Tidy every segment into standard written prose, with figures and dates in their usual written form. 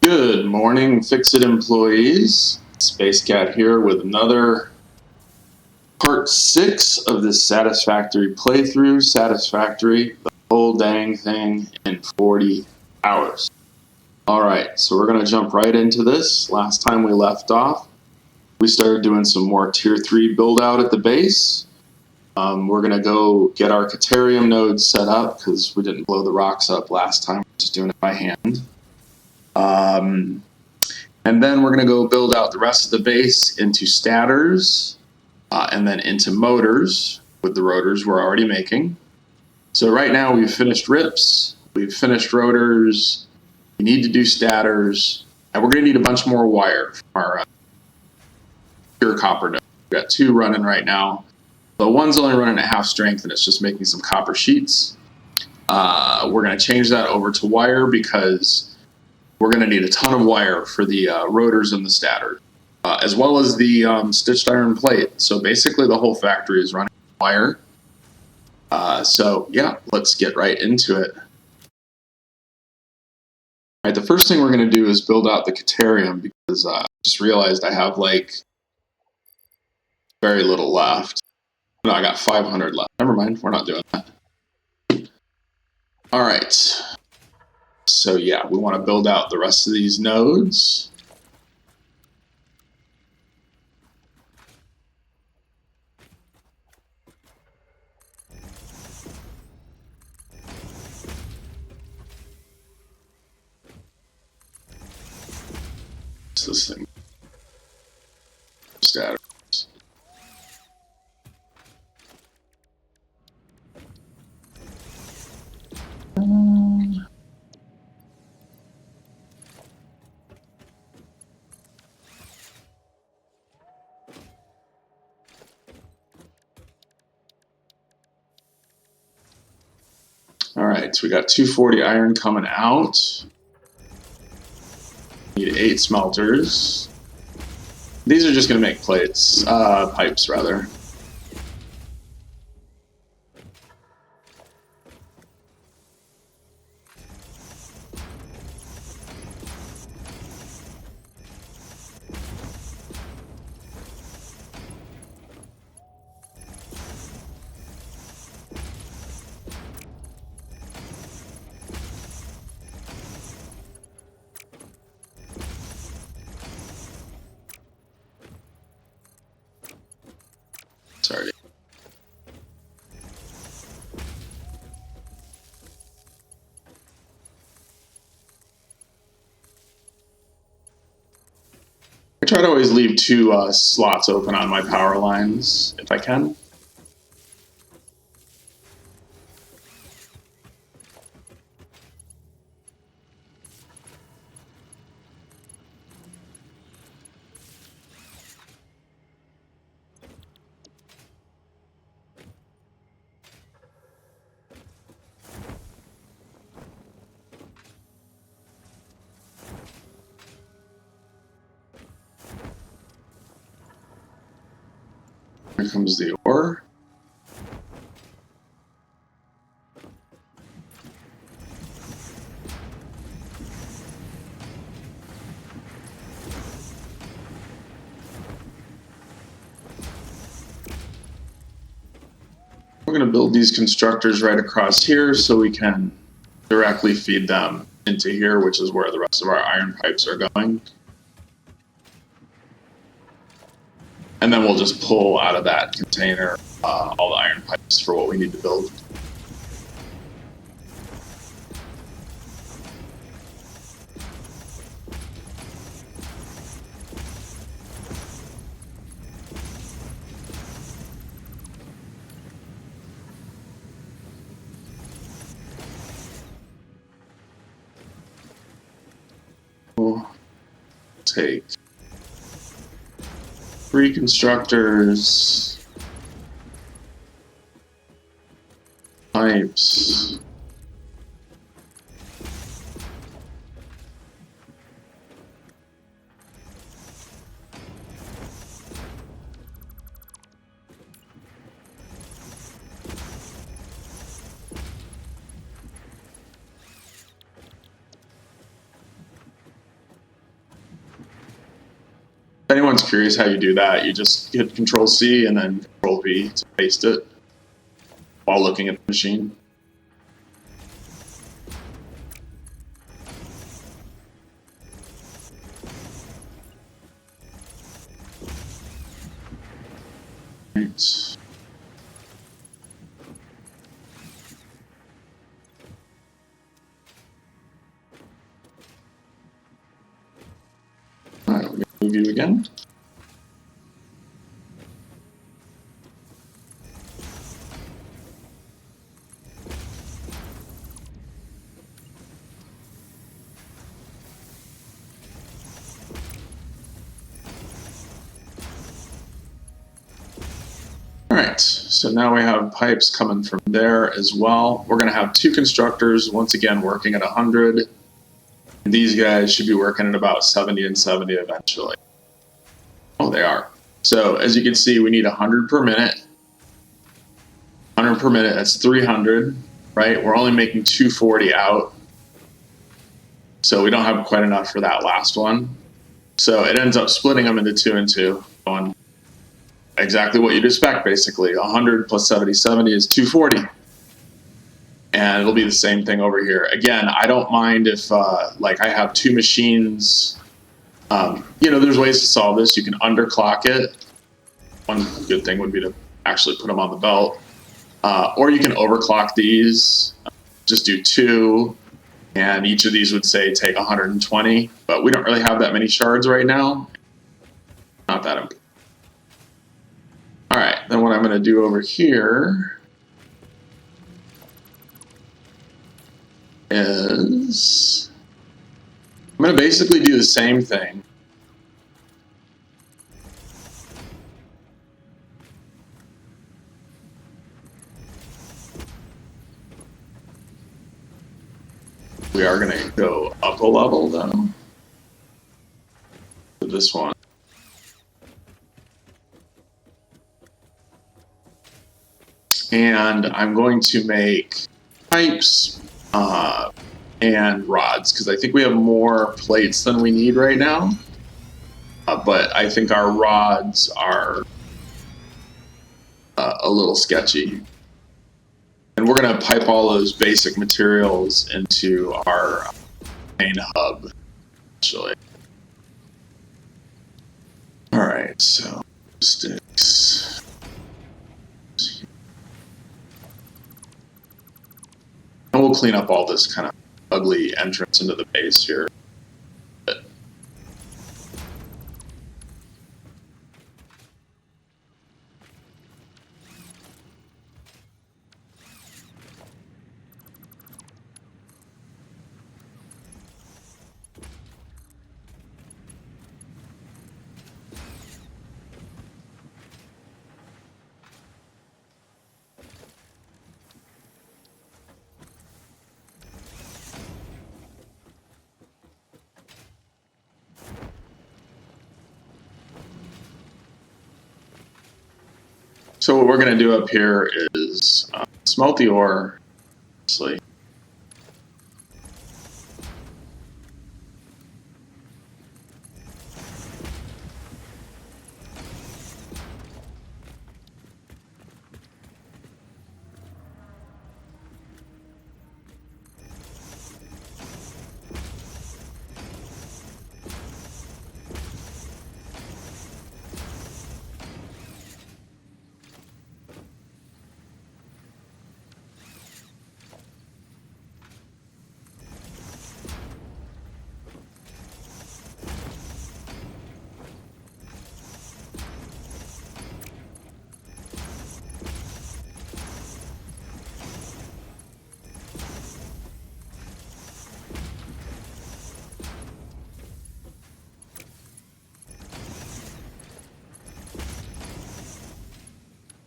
Good morning, Ficsit employees. Space Cat here with another part 6 of this Satisfactory playthrough. Satisfactory, the whole dang thing in 40 hours. Alright, so we're going to jump right into this. Last time we left off, we started doing some more Tier 3 build out at the base. We're going to go get our Caterium nodes set up because we didn't blow the rocks up last time. We're just doing it by hand. And then we're going to go build out the rest of the base into stators and then into motors with the rotors we're already making. So right now we've finished rips, we've finished rotors, we need to do stators, and we're going to need a bunch more wire from our pure copper node. We've got 2 running right now. The one's only running at half strength and it's just making some copper sheets. We're going to change that over to wire because we're going to need a ton of wire for the rotors and the stator, as well as the stitched iron plate. So basically the whole factory is running wire. So yeah, let's get right into it. All right, the first thing we're going to do is build out the Caterium because I just realized I have like very little left. No, I got 500 left. Never mind, we're not doing that. All right. So yeah, we want to build out the rest of these nodes. What's this thing? Stators. All right, so we got 240 iron coming out. Need 8 smelters. These are just going to make plates, pipes rather. Sorry. I try to always leave 2 slots open on my power lines if I can. Here comes the ore. We're going to build these constructors right across here so we can directly feed them into here, which is where the rest of our iron pipes are going. And then we'll just pull out of that container all the iron pipes for what we need to build. We'll take 3 constructors, pipes, anyone's curious how you do that, you just hit Control C and then Control V to paste it while looking at the machine. Right. All right, we're going to review again. All right, so now we have pipes coming from there as well. We're going to have two constructors, once again, working at 100. These guys should be working at about 70 and 70 eventually. Oh, they are. So as you can see, we need 100 per minute. 100 per minute, that's 300, right? We're only making 240 out. So we don't have quite enough for that last one. So it ends up splitting them into 2 and 2, going exactly what you'd expect, basically. 100 plus 70, 70 is 240. And it'll be the same thing over here. Again, I don't mind if, like, I have two machines. You know, there's ways to solve this. You can underclock it. One good thing would be to actually put them on the belt. Or you can overclock these. Just do 2. And each of these would say take 120. But we don't really have that many shards right now. Not that important. All right, then what I'm going to do over here is I'm going to basically do the same thing. We are going to go up a level though for this one. And I'm going to make pipes and rods because I think we have more plates than we need right now. But I think our rods are a little sketchy. And we're going to pipe all those basic materials into our main hub, actually. All right, so sticks. And we'll clean up all this kind of ugly entrance into the base here. So what we're going to do up here is smelt the ore, obviously.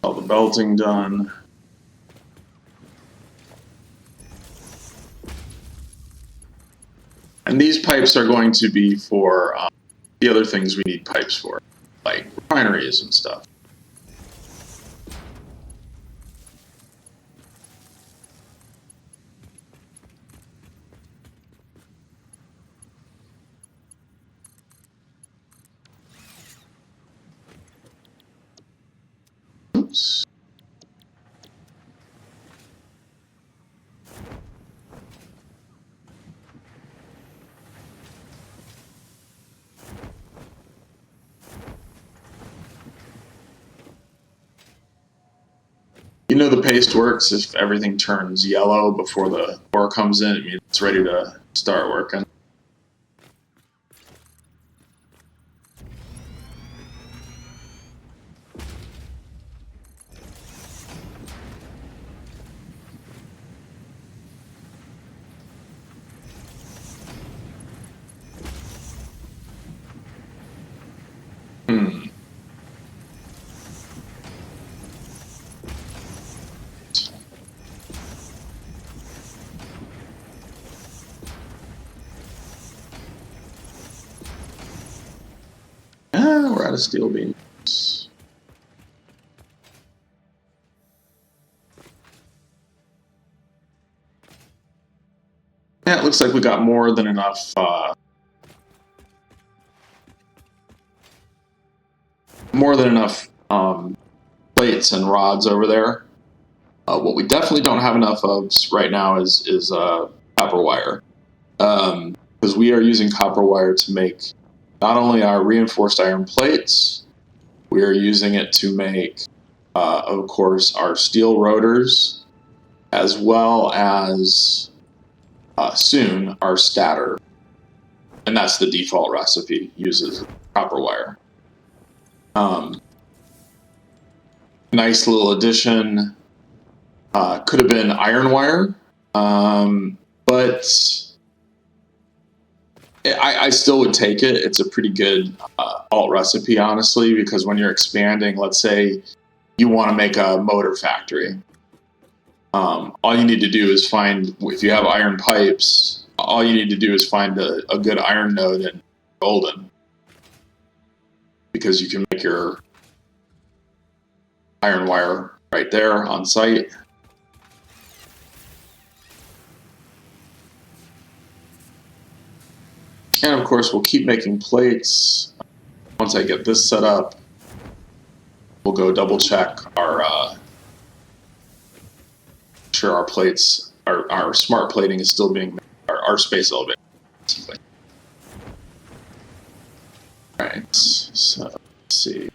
All the belting done. And these pipes are going to be for the other things we need pipes for, like refineries and stuff. use. You know the paste works if everything turns yellow before the ore comes in. It means it's ready to start working. We're out of steel beams. Yeah, it looks like we got more than enough plates and rods over there. What we definitely don't have enough of right now is copper wire, because we are using copper wire to make not only our reinforced iron plates, we are using it to make, of course, our steel rotors, as well as soon our stator, and that's the default recipe, uses copper wire. Nice little addition. Could have been iron wire, but I still would take it. It's a pretty good alt recipe, honestly, because when you're expanding, let's say you want to make a motor factory, all you need to do is find, if you have iron pipes, all you need to do is find a good iron node in Golden, because you can make your iron wire right there on site. And of course, we'll keep making plates. Once I get this set up, we'll go double check our, sure our plates, our smart plating is still being made, our space elevator. All right, so let's see.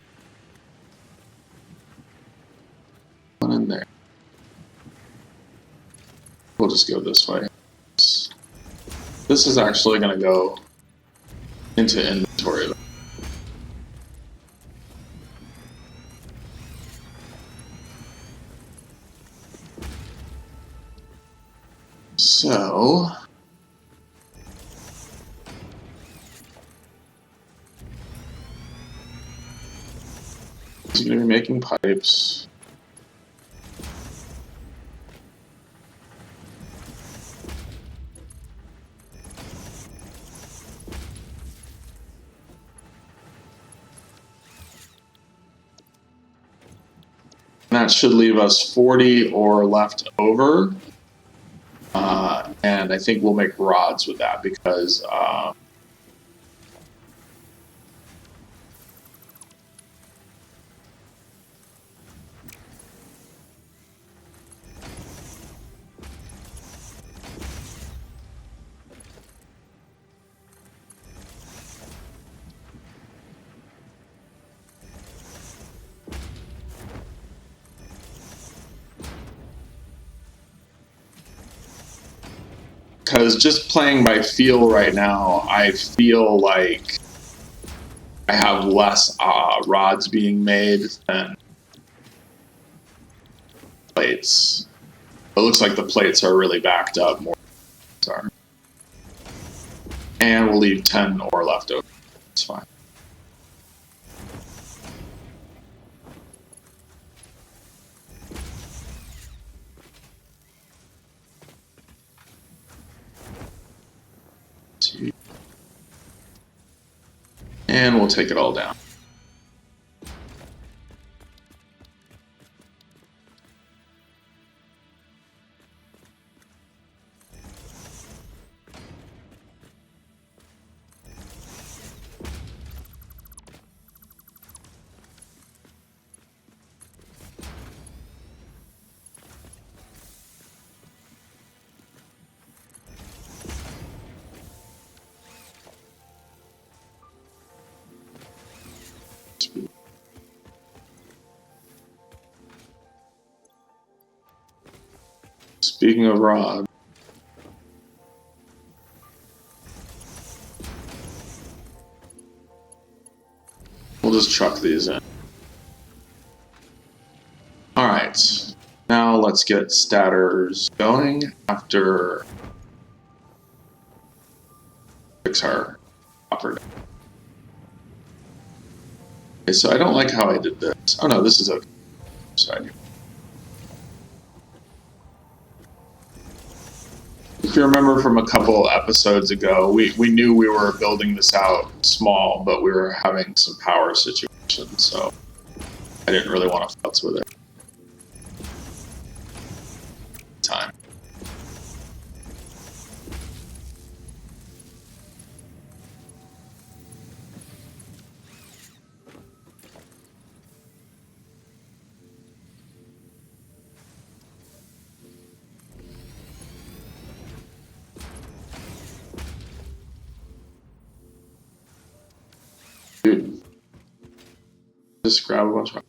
One in there. We'll just go this way. This is actually going to go into inventory. So he's going to be making pipes. That should leave us 40 ore left over. And I think we'll make rods with that, because just playing by feel right now, I feel like I have less rods being made than plates. It looks like the plates are really backed up more than are. And we'll leave 10 ore left over. It's fine. And we'll take it all down. Speaking of rod, we'll just chuck these in. All right, now let's get statters going after fix our copper. Okay, so I don't like how I did this. Oh no, this is okay. So if you remember from a couple episodes ago, we knew we were building this out small, but we were having some power situations, so I didn't really want to futz with it. Time. Dude, just grab a bunch of.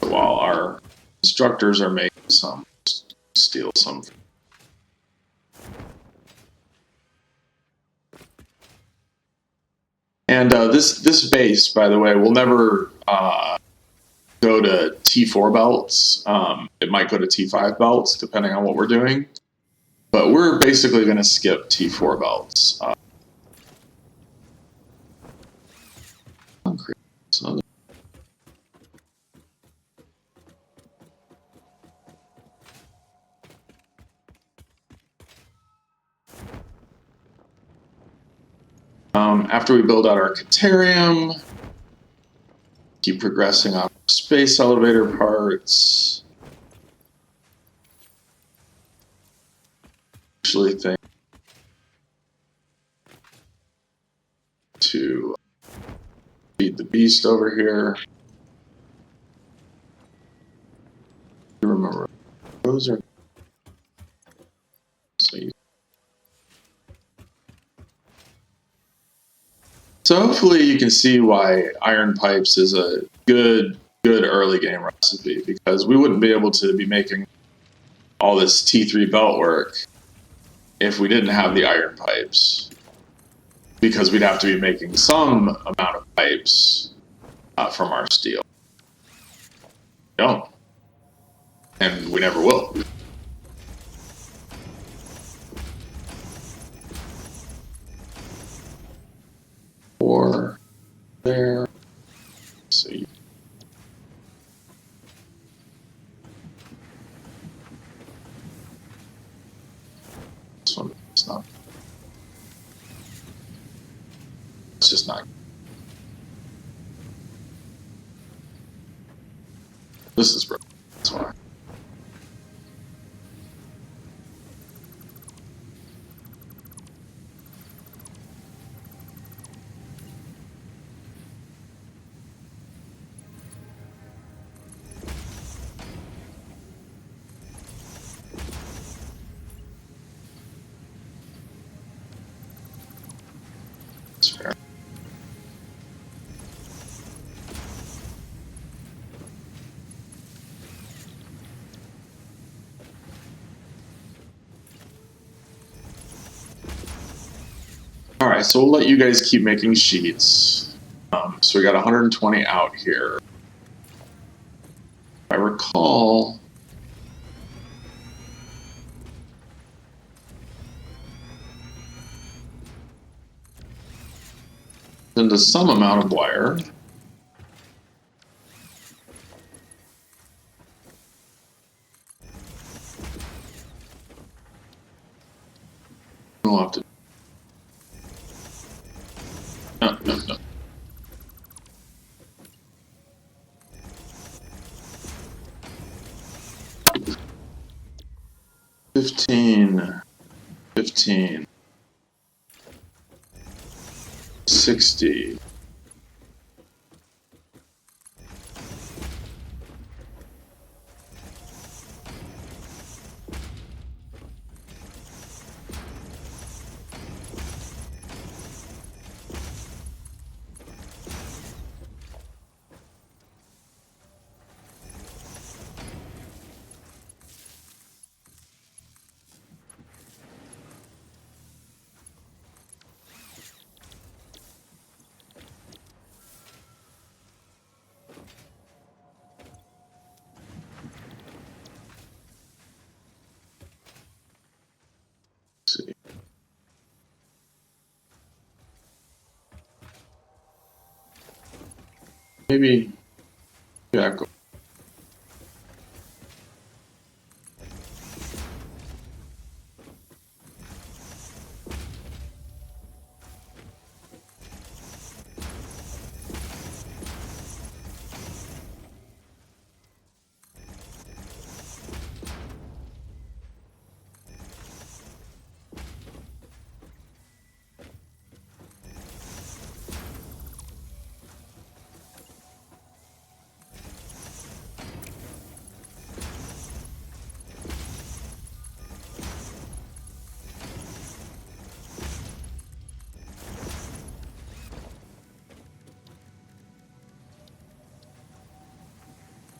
While our instructors are making some, steal some. And this base, by the way, will never go to T4 belts. It might go to T5 belts, depending on what we're doing. But we're basically going to skip T4 belts. So after we build out our Caterium, keep progressing on space elevator parts. Actually think to feed the beast over here. You remember, those are so hopefully you can see why iron pipes is a good early game recipe, because we wouldn't be able to be making all this T3 belt work if we didn't have the iron pipes, because we'd have to be making some amount of pipes from our steel. We don't, and we never will. Or there. So you. This one, it's not. It's just not. This is broken. That's why. It's fair. All right, so we'll let you guys keep making sheets. So we got 120 out here. If I recall, into some amount of wire. We'll have to. No. 15, 60, maybe, yeah, go.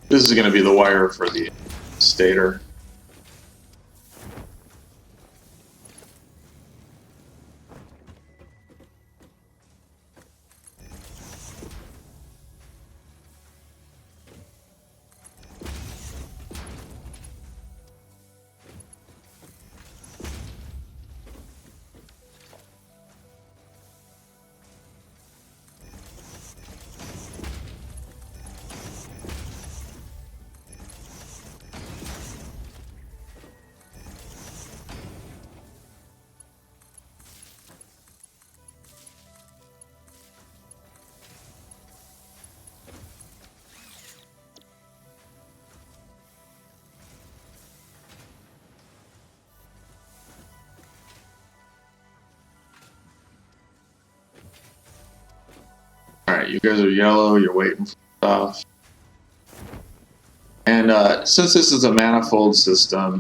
This is going to be the wire for the stator. Alright, you guys are yellow, you're waiting for stuff. And since this is a manifold system,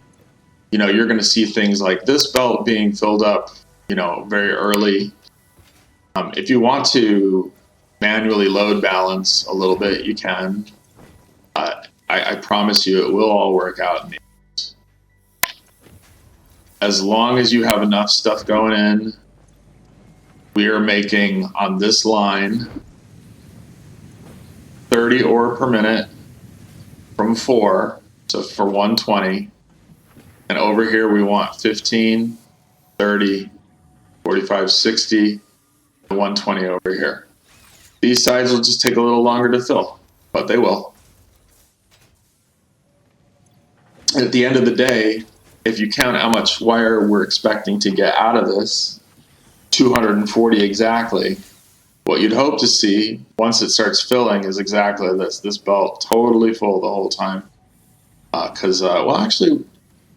you know, you're going to see things like this belt being filled up, you know, very early. If you want to manually load balance a little bit, you can. I promise you it will all work out in the end. As long as you have enough stuff going in, we are making on this line 30 ore per minute from 4, so for 120. And over here we want 15, 30, 45, 60, and 120 over here. These sides will just take a little longer to fill, but they will. And at the end of the day, if you count how much wire we're expecting to get out of this, 240 exactly, what you'd hope to see once it starts filling is exactly this belt totally full the whole time. Because, well, actually,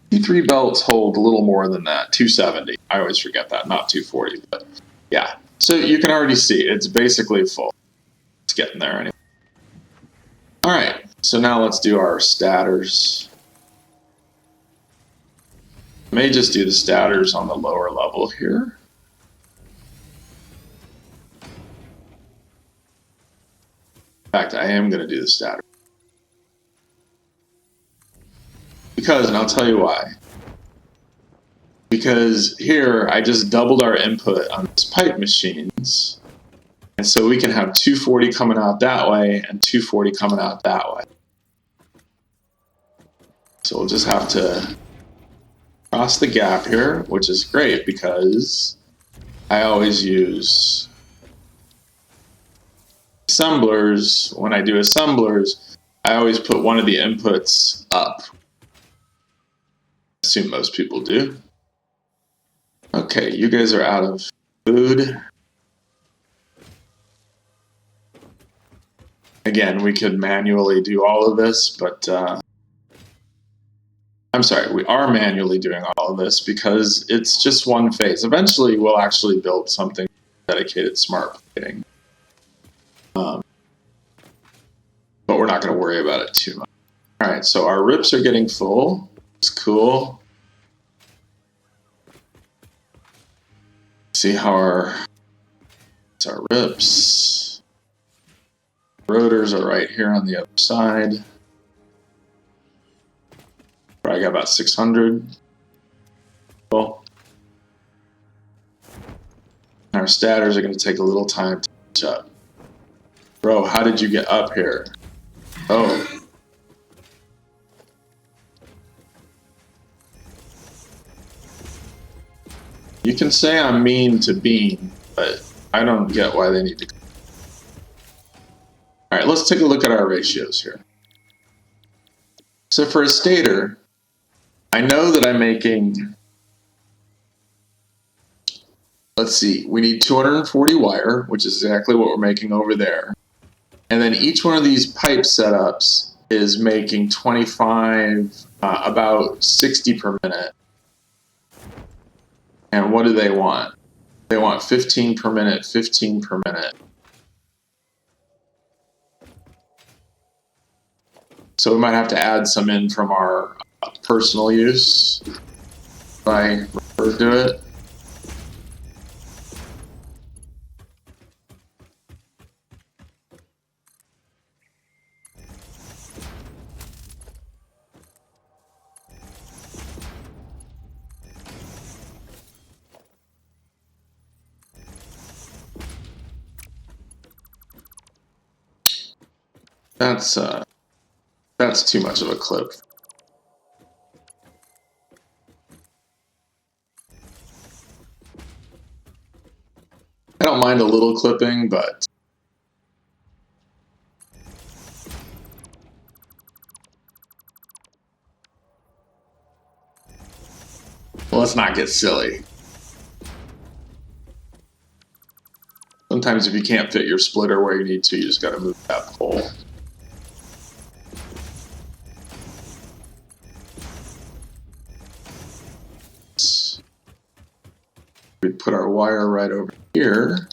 T3 belts hold a little more than that, 270. I always forget that, not 240, but yeah. So you can already see it's basically full. It's getting there anyway. All right, so now let's do our stators. I may just do the stators on the lower level here. In fact, I am going to do the stator. Because, and I'll tell you why. Because here, I just doubled our input on these pipe machines. And so we can have 240 coming out that way and 240 coming out that way. So we'll just have to cross the gap here, which is great because I always use assemblers. When I do assemblers, I always put one of the inputs up. I assume most people do. Okay, you guys are out of food. Again, we could manually do all of this, but I'm sorry, we are manually doing all of this because it's just one phase. Eventually, we'll actually build something dedicated smart plating. But we're not going to worry about it too much. All right, so our rips are getting full. It's cool. See how our rips. Rotors are right here on the other side. I got about 600. Well, our stators are going to take a little time to catch up. Bro, how did you get up here? Oh. You can say I'm mean to Bean, but I don't get why they need to. All right, let's let's take a look at our ratios here. So for a stator, I know that I'm making, let's see, we need 240 wire, which is exactly what we're making over there. And then each one of these pipe setups is making 25, about 60 per minute. And what do they want? They want 15 per minute, 15 per minute. So we might have to add some in from our personal use, if I refer to it. That's too much of a clip. I don't mind a little clipping, but well, let's not get silly. Sometimes if you can't fit your splitter where you need to, you just got to move that pole. We put our wire right over here.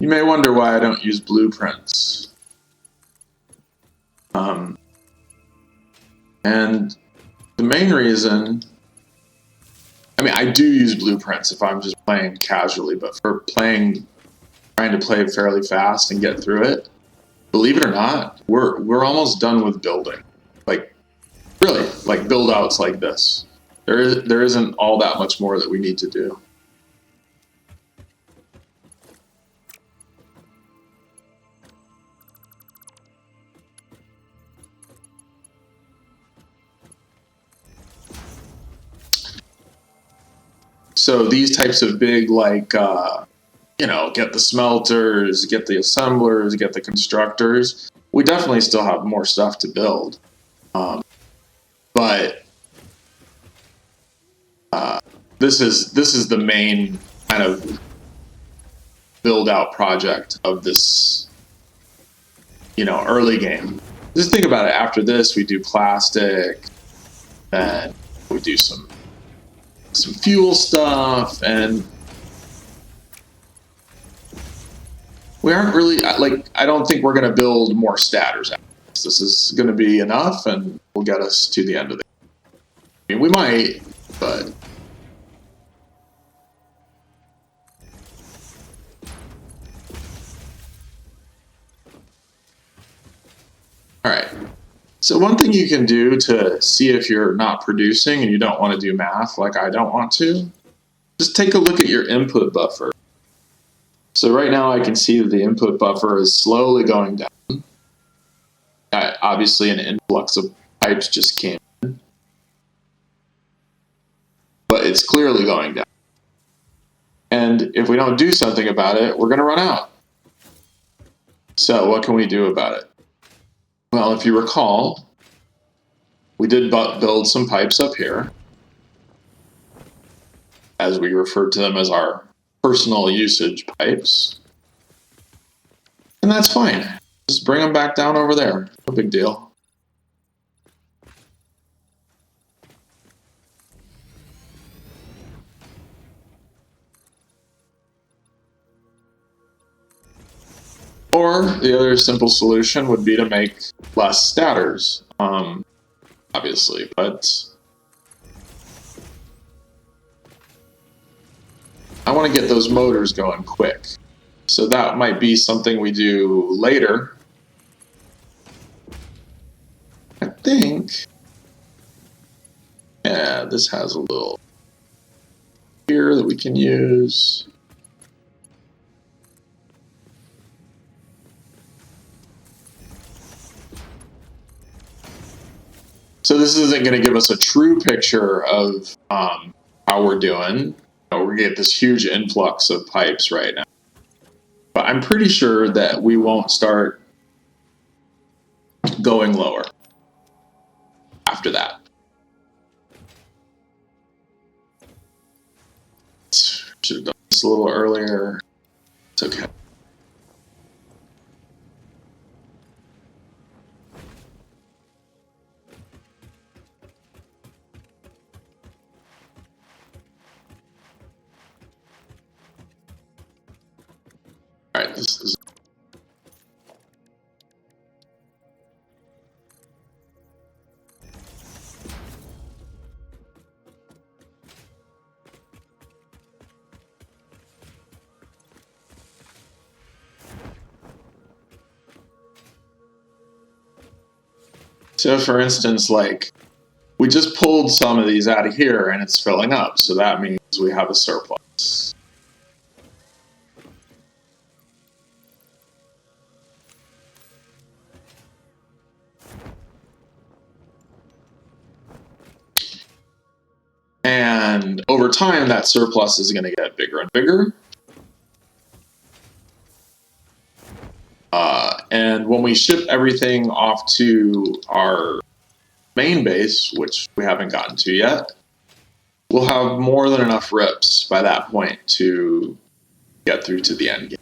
You may wonder why I don't use blueprints. And the main reason, I mean, I do use blueprints if I'm just playing casually, but for trying to play fairly fast and get through it, believe it or not, we're almost done with building. Like, really, like build outs like this. There isn't all that much more that we need to do. So these types of big, like, you know, get the smelters, get the assemblers, get the constructors, we definitely still have more stuff to build. But this is the main kind of build out project of this, you know, early game. Just think about it. After this, we do plastic, and we do some fuel stuff, and we aren't really, like, I don't think we're going to build more statters out of this. This is going to be enough, and will get us to the end of the game. I mean, we might, but all right. So one thing you can do to see if you're not producing and you don't want to do math like I don't want to, just take a look at your input buffer. So right now I can see that the input buffer is slowly going down. Obviously an influx of pipes just came in, but it's clearly going down. And if we don't do something about it, we're going to run out. So what can we do about it? Well, if you recall, we did build some pipes up here, as we referred to them as our personal usage pipes. And that's fine. Just bring them back down over there. No big deal. Or the other simple solution would be to make less statters. obviously, but I want to get those motors going quick. So that might be something we do later. I think, yeah, this has a little here that we can use. So this isn't going to give us a true picture of how we're doing. We're going to get this huge influx of pipes right now. But I'm pretty sure that we won't start going lower after that. Should have done this a little earlier. It's okay. All right, this is. So for instance, like we just pulled some of these out of here and it's filling up. So that means we have a surplus. And over time, that surplus is going to get bigger and bigger. And when we ship everything off to our main base, which we haven't gotten to yet, we'll have more than enough rips by that point to get through to the end game.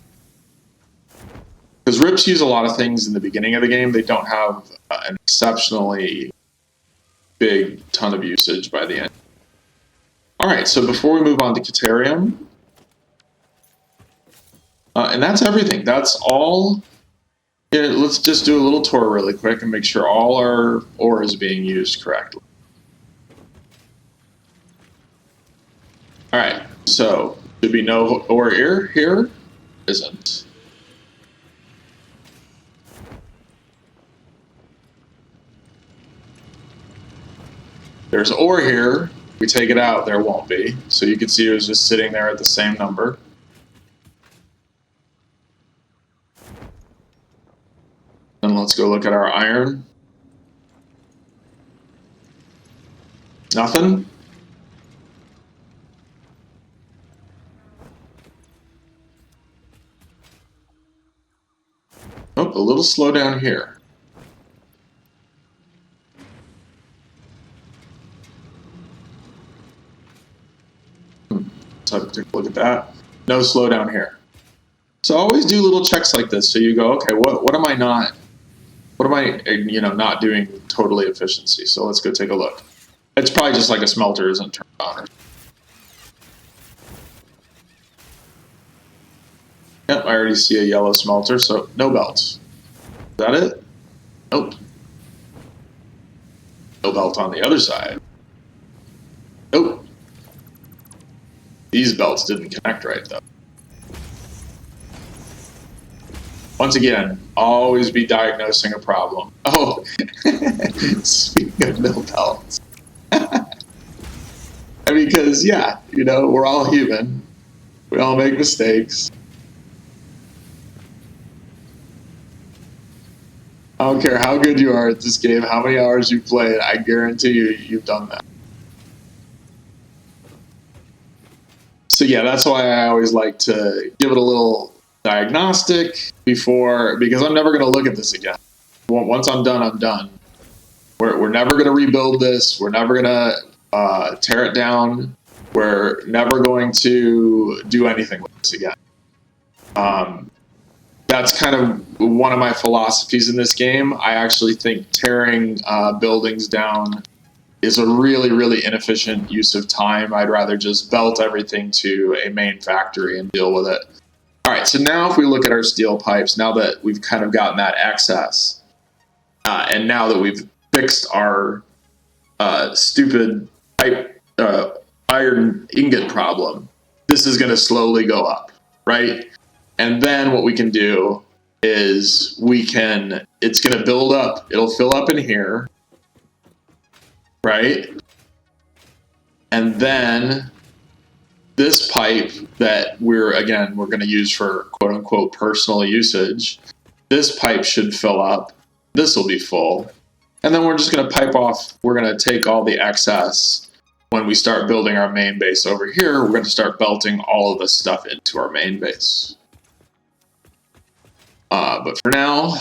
Because rips use a lot of things in the beginning of the game. They don't have an exceptionally big ton of usage by the end. All right, so before we move on to Caterium, and that's everything. That's all. Yeah, let's just do a little tour really quick and make sure all our ore is being used correctly. All right, so should be no ore here. Isn't. There's ore here. We take it out, there won't be. So you can see it was just sitting there at the same number. And let's go look at our iron. Nothing. Oh, a little slow down here. So take a look at that. No slowdown here. So always do little checks like this. So you go, okay, what am I not doing totally efficiency? So let's go take a look. It's probably just like a smelter isn't turned on. Yep, I already see a yellow smelter, so no belts. Is that it? Nope. No belt on the other side. Nope. These belts didn't connect right, though. Once again, always be diagnosing a problem. Oh, speaking of no belts. Because, yeah, we're all human. We all make mistakes. I don't care how good you are at this game, how many hours you played, I guarantee you've done that. So yeah, that's why I always like to give it a little diagnostic before, because I'm never going to look at this again. Once I'm done, I'm done. We're never going to rebuild this. We're never going to tear it down. We're never going to do anything with this again. That's kind of one of my philosophies in this game. I actually think tearing buildings down is a really, really inefficient use of time. I'd rather just belt everything to a main factory and deal with it. All right, so now if we look at our steel pipes, now that we've kind of gotten that excess, and now that we've fixed our stupid pipe, iron ingot problem, this is going to slowly go up, right? And then what we can do is it's going to build up. It'll fill up in here, right? And then this pipe that we're going to use for quote unquote personal usage, this pipe should fill up. This will be full. And then we're just going to pipe off. We're going to take all the excess. When we start building our main base over here, we're going to start belting all of this stuff into our main base. But for now,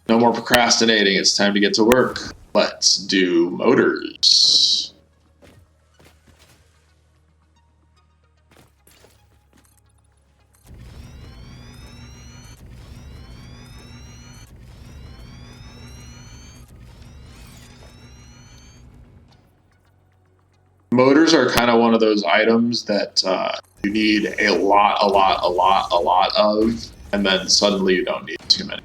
no more procrastinating. It's time to get to work. Let's do motors. Motors are kind of one of those items that you need a lot of, and then suddenly you don't need too many.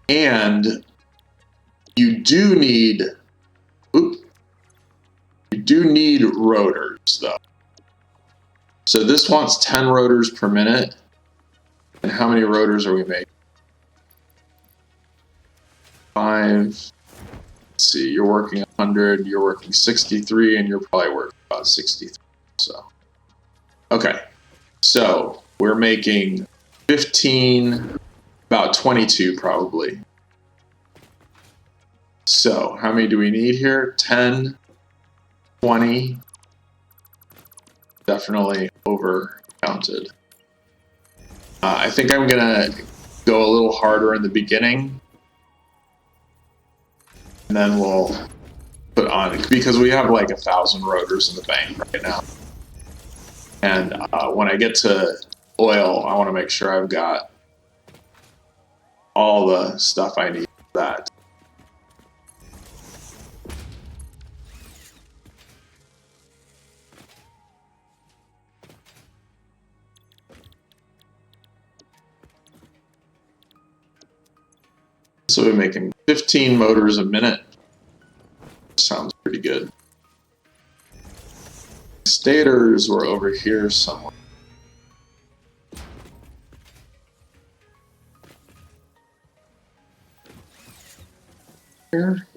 And you do need rotors though. So this wants 10 rotors per minute. And how many rotors are we making? 5. Let's see, you're working 100, you're working 63, and you're probably working about 63. So, okay. So we're making 15, about 22 probably. So how many do we need here? 10, 20. Definitely over counted. I think I'm gonna go a little harder in the beginning, and then we'll put on, because we have like 1,000 rotors in the bank right now. And when I get to oil, I want to make sure I've got all the stuff I need for that. So we're making 15 motors a minute. Sounds pretty good. Stators were over here somewhere. Here.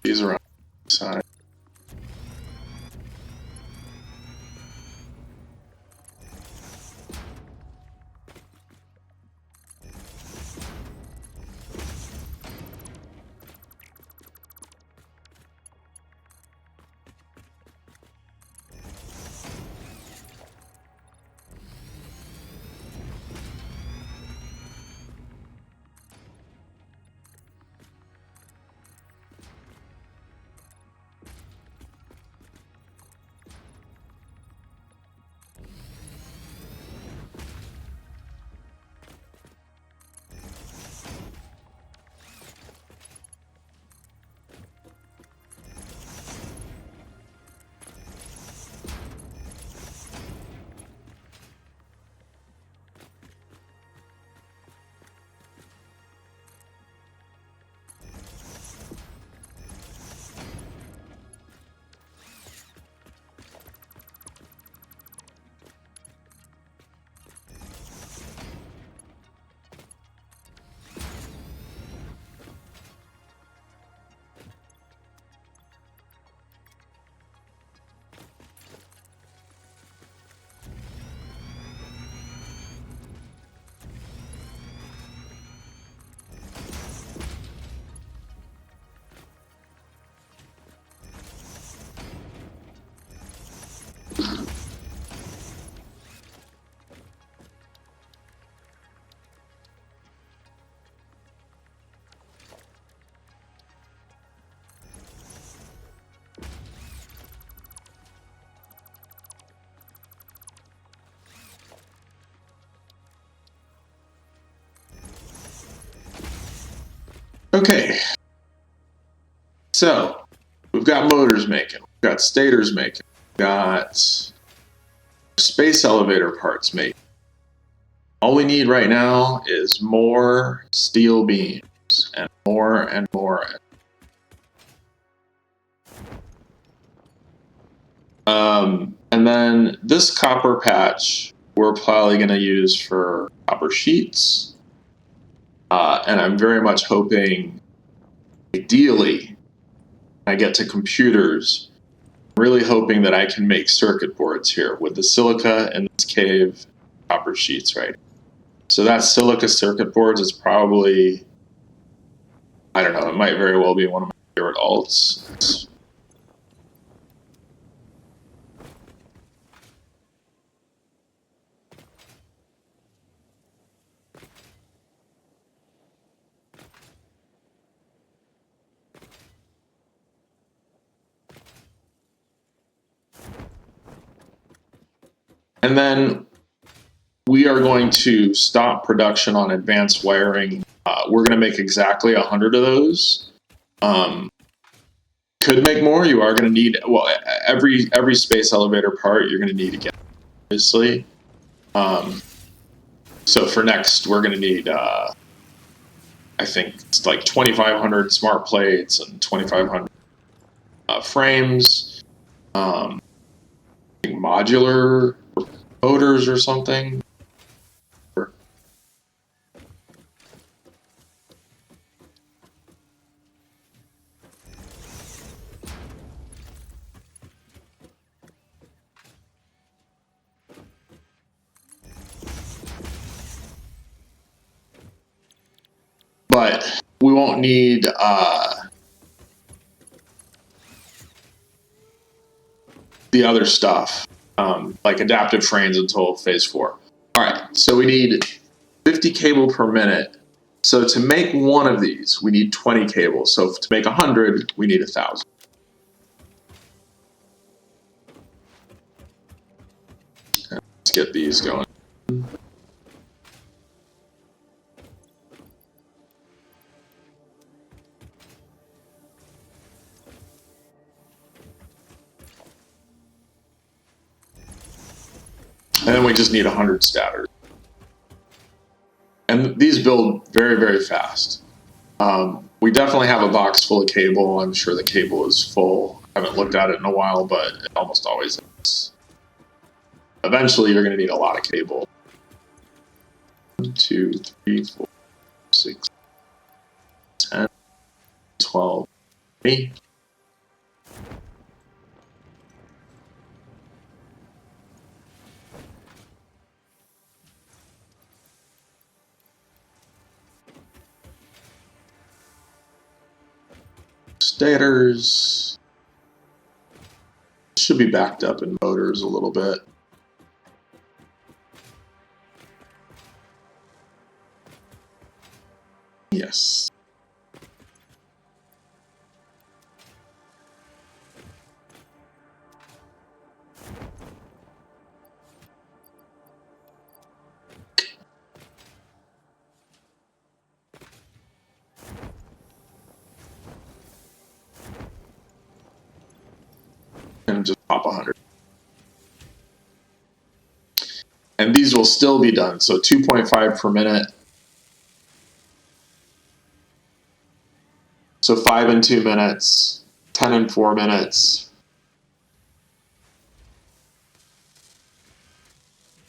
These are on the side. Okay, so we've got motors making, we've got stators making, we've got space elevator parts making. All we need right now is more steel beams and more and more. And then this copper patch we're probably going to use for copper sheets. And I'm very much hoping, ideally, when I get to computers, I'm really hoping that I can make circuit boards here with the silica in this cave, copper sheets, right? So that silica circuit boards is probably, I don't know, it might very well be one of my favorite alts. And then we are going to stop production on advanced wiring. We're going to make exactly 100 of those. Could make more. You are going to need, well, every space elevator part you're going to need again, obviously. So for next, we're going to need, I think it's like 2,500 smart plates and 2,500 frames. I think modular motors or something. But we won't need the other stuff, like adaptive frames until phase 4. All right, so we need 50 cable per minute. So to make one of these, we need 20 cables. So to make 100, we need 1,000. Let's get these going. And then we just need 100 stators. And these build very, very fast. We definitely have a box full of cable. I'm sure the cable is full. I haven't looked at it in a while, but it almost always is. Eventually, you're going to need a lot of cable. 1, 2, 3, 4, 6, 10, 12, 20. Stators should be backed up in motors a little bit. Yes. And just pop 100. And these will still be done. So 2.5 per minute. So 5 in 2 minutes, 10 in 4 minutes.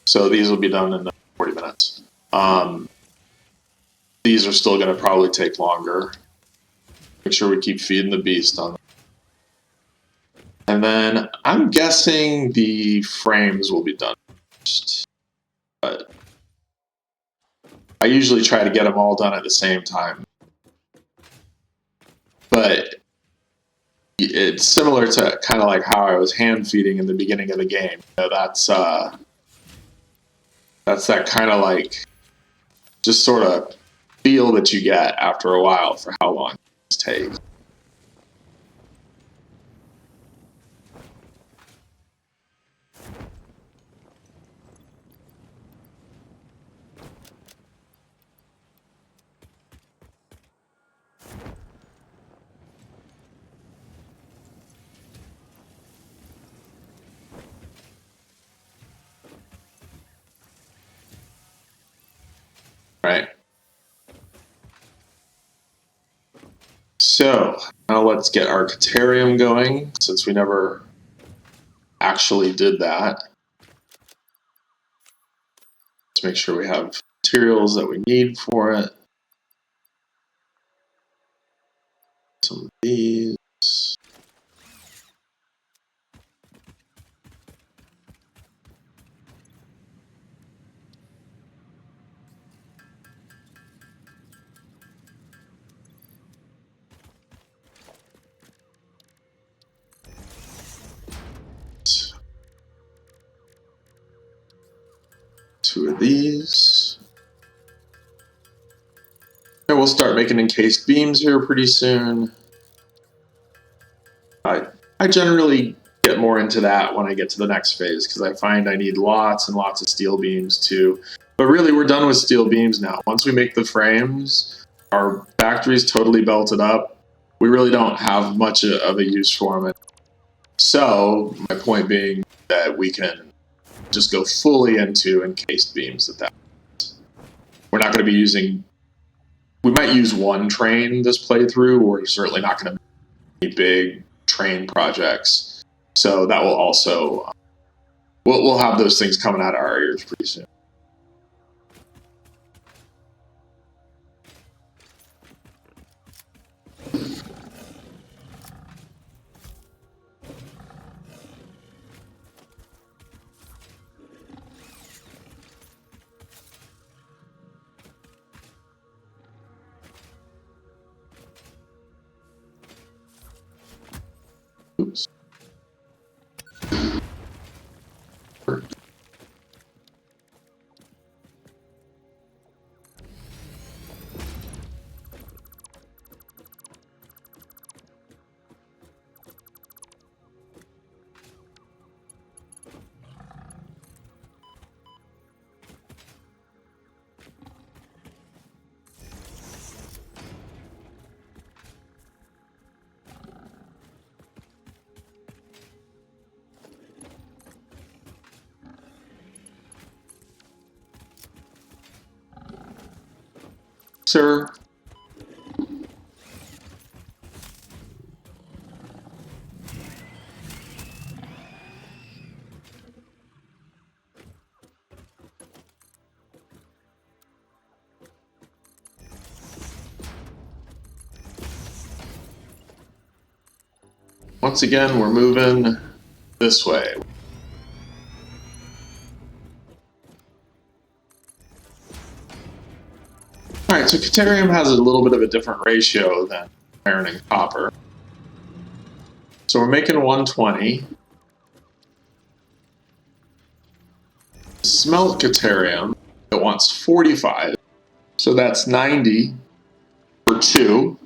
So these will be done in 40 minutes. These are still going to probably take longer. Make sure we keep feeding the beast on them. And then I'm guessing the frames will be done first. But I usually try to get them all done at the same time. But it's similar to kind of like how I was hand feeding in the beginning of the game. You know, that's that kind of like just sort of feel that you get after a while for how long things take. right? So now let's get our Caterium going, since we never actually did that. Let's make sure we have materials that we need for it. Some of these. 2 of these. And we'll start making encased beams here pretty soon. I generally get more into that when I get to the next phase, because I find I need lots and lots of steel beams too. But really, we're done with steel beams now. Once we make the frames, our factory's totally belted up. We really don't have much of a use for them. So my point being that we can just go fully into encased beams at that point. We're not going to be using... We might use one train this playthrough. We're certainly not going to make any big train projects. So that will also... We'll have those things coming out of our ears pretty soon. Oops. Sir. Once again, we're moving this way. Alright, so Caterium has a little bit of a different ratio than iron and copper. So we're making 120. Smelt Caterium, it wants 45. So that's 90 for 2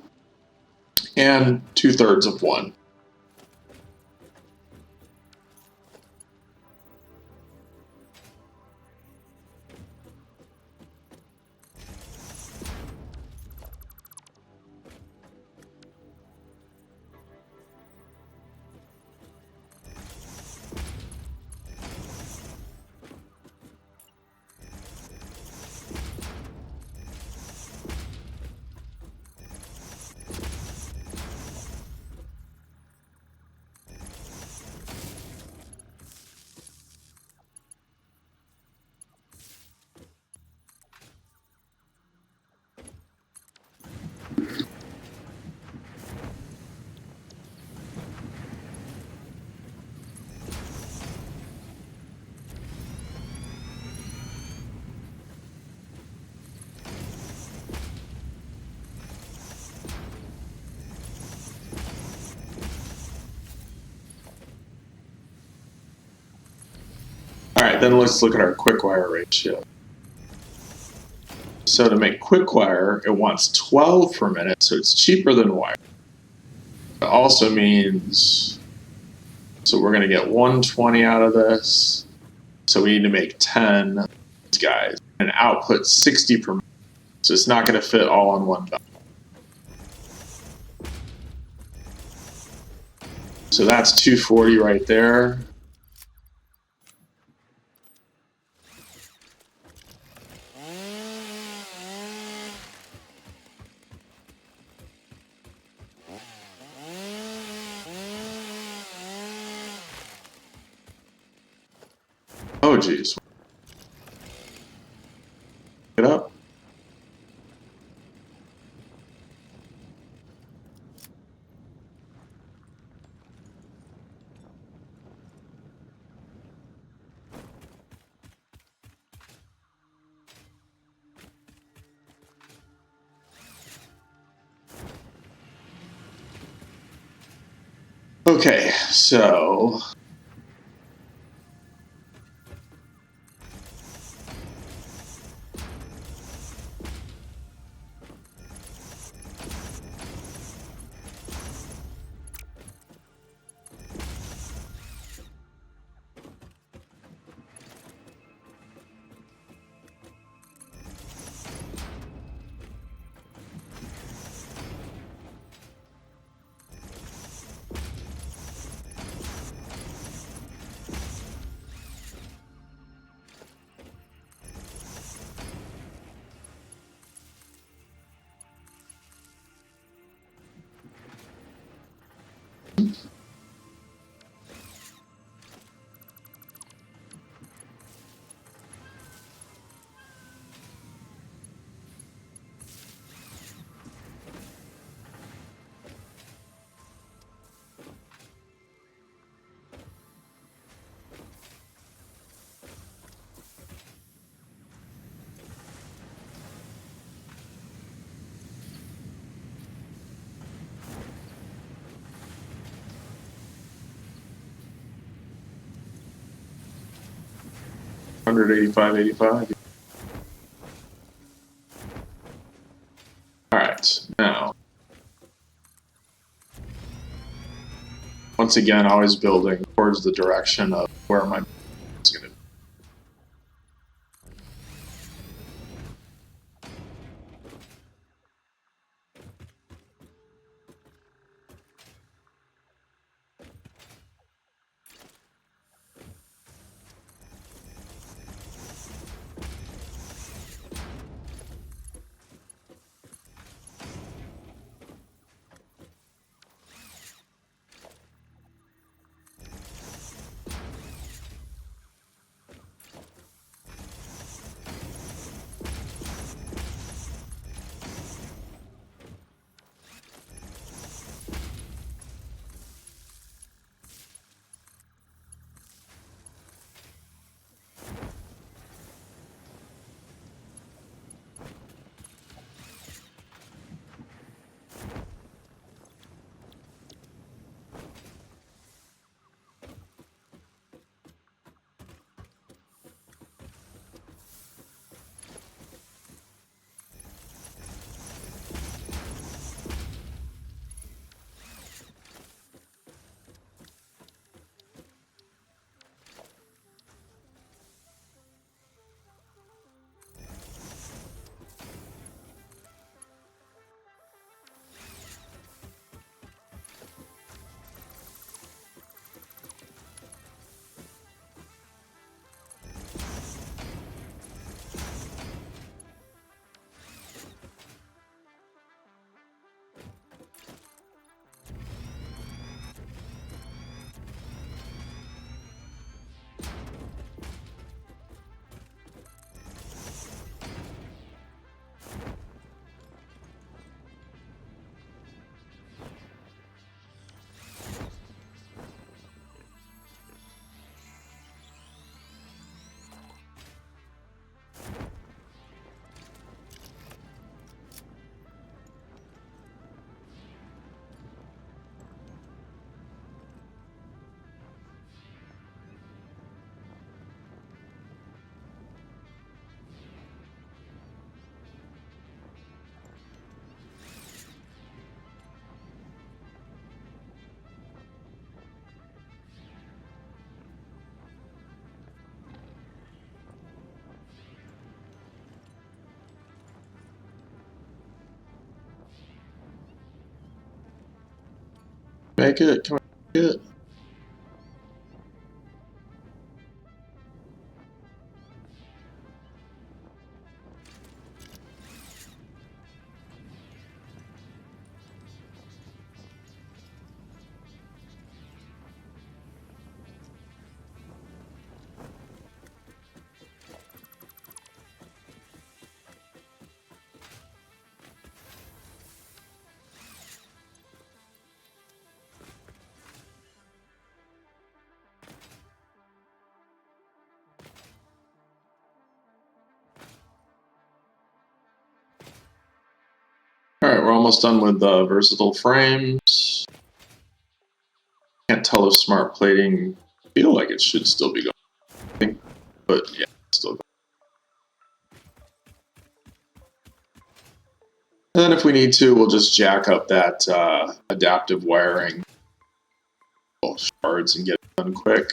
and 2/3 of 1. Alright, then let's look at our quick wire ratio. So to make quick wire, it wants 12 per minute, so it's cheaper than wire. It also means, so we're going to get 120 out of this. So we need to make 10 guys and output 60 per minute. So it's not going to fit all on one belt. So that's 240 right there. geez. Get up. Okay, so $185.85. All right, now once again, always building towards the direction of where my is going to be. Make it, come on, make it. All right, we're almost done with the versatile frames. Can't tell if smart plating, feel like it should still be going, but yeah, it's still going. And then if we need to, we'll just jack up that adaptive wiring shards and get it done quick.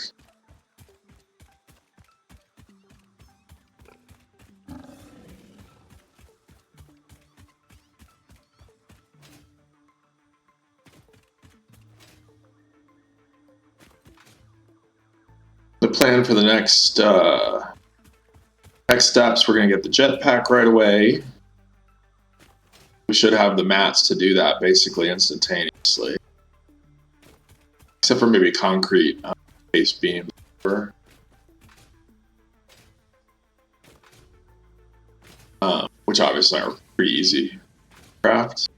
The plan for the next steps, we're going to get the jetpack right away. We should have the mats to do that basically instantaneously. Except for maybe concrete base beams. Which obviously are pretty easy to craft.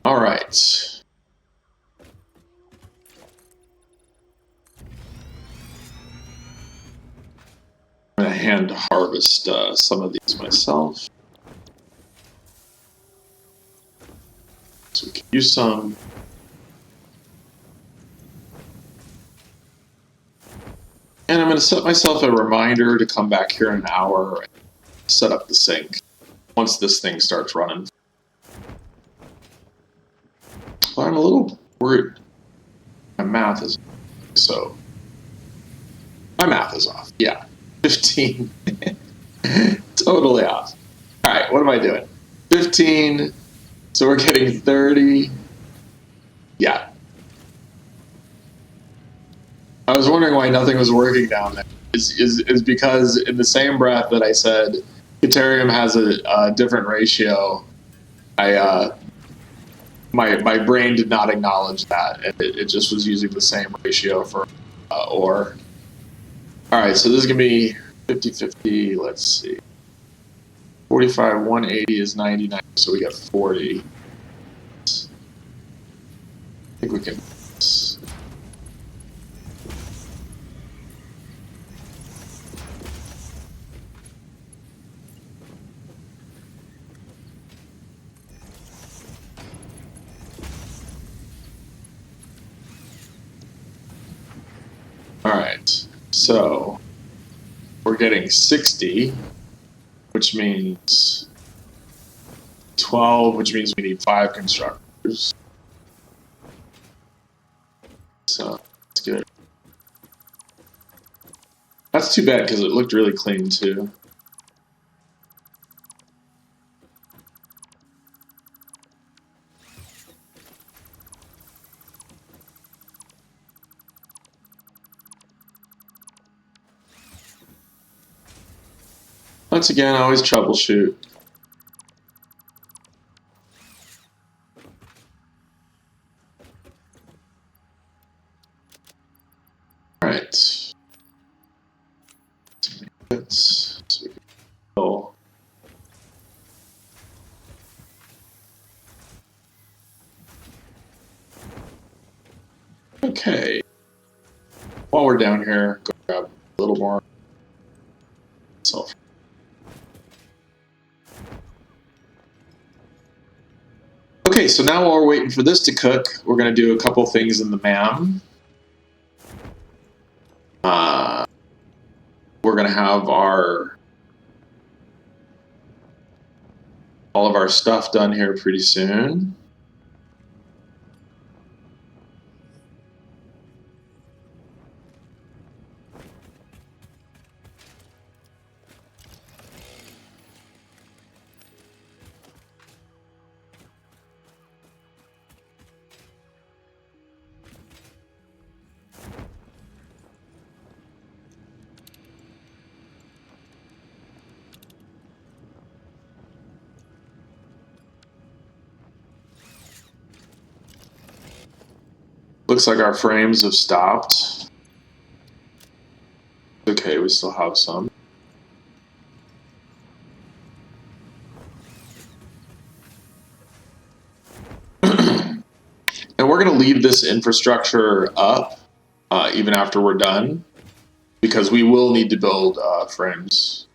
All right. I'm going to hand harvest some of these myself. So we can use some. And I'm going to set myself a reminder to come back here in an hour and set up the sink once this thing starts running. But I'm a little worried. My math is so. My math is off. Yeah, 15. Totally off. All right, what am I doing? 15. So we're getting 30. Yeah. I was wondering why nothing was working down there. Is because in the same breath that I said Deuterium has a different ratio, my brain did not acknowledge that. It just was using the same ratio for ore. All right, so this is going to be 50-50. Let's see. 45, 180 is 99, so we got 40. I think we can. All right, so we're getting 60, which means 12, which means we need 5 constructors. So that's good. That's too bad because it looked really clean too. Once again, I always troubleshoot. All right. So we can go. Okay. While we're down here, go grab a little more sulfur. Okay, so now while we're waiting for this to cook, we're going to do a couple things in the MAM. We're going to have all of our stuff done here pretty soon. Looks like our frames have stopped. Okay, we still have some. And we're going to leave this infrastructure up even after we're done, because we will need to build frames,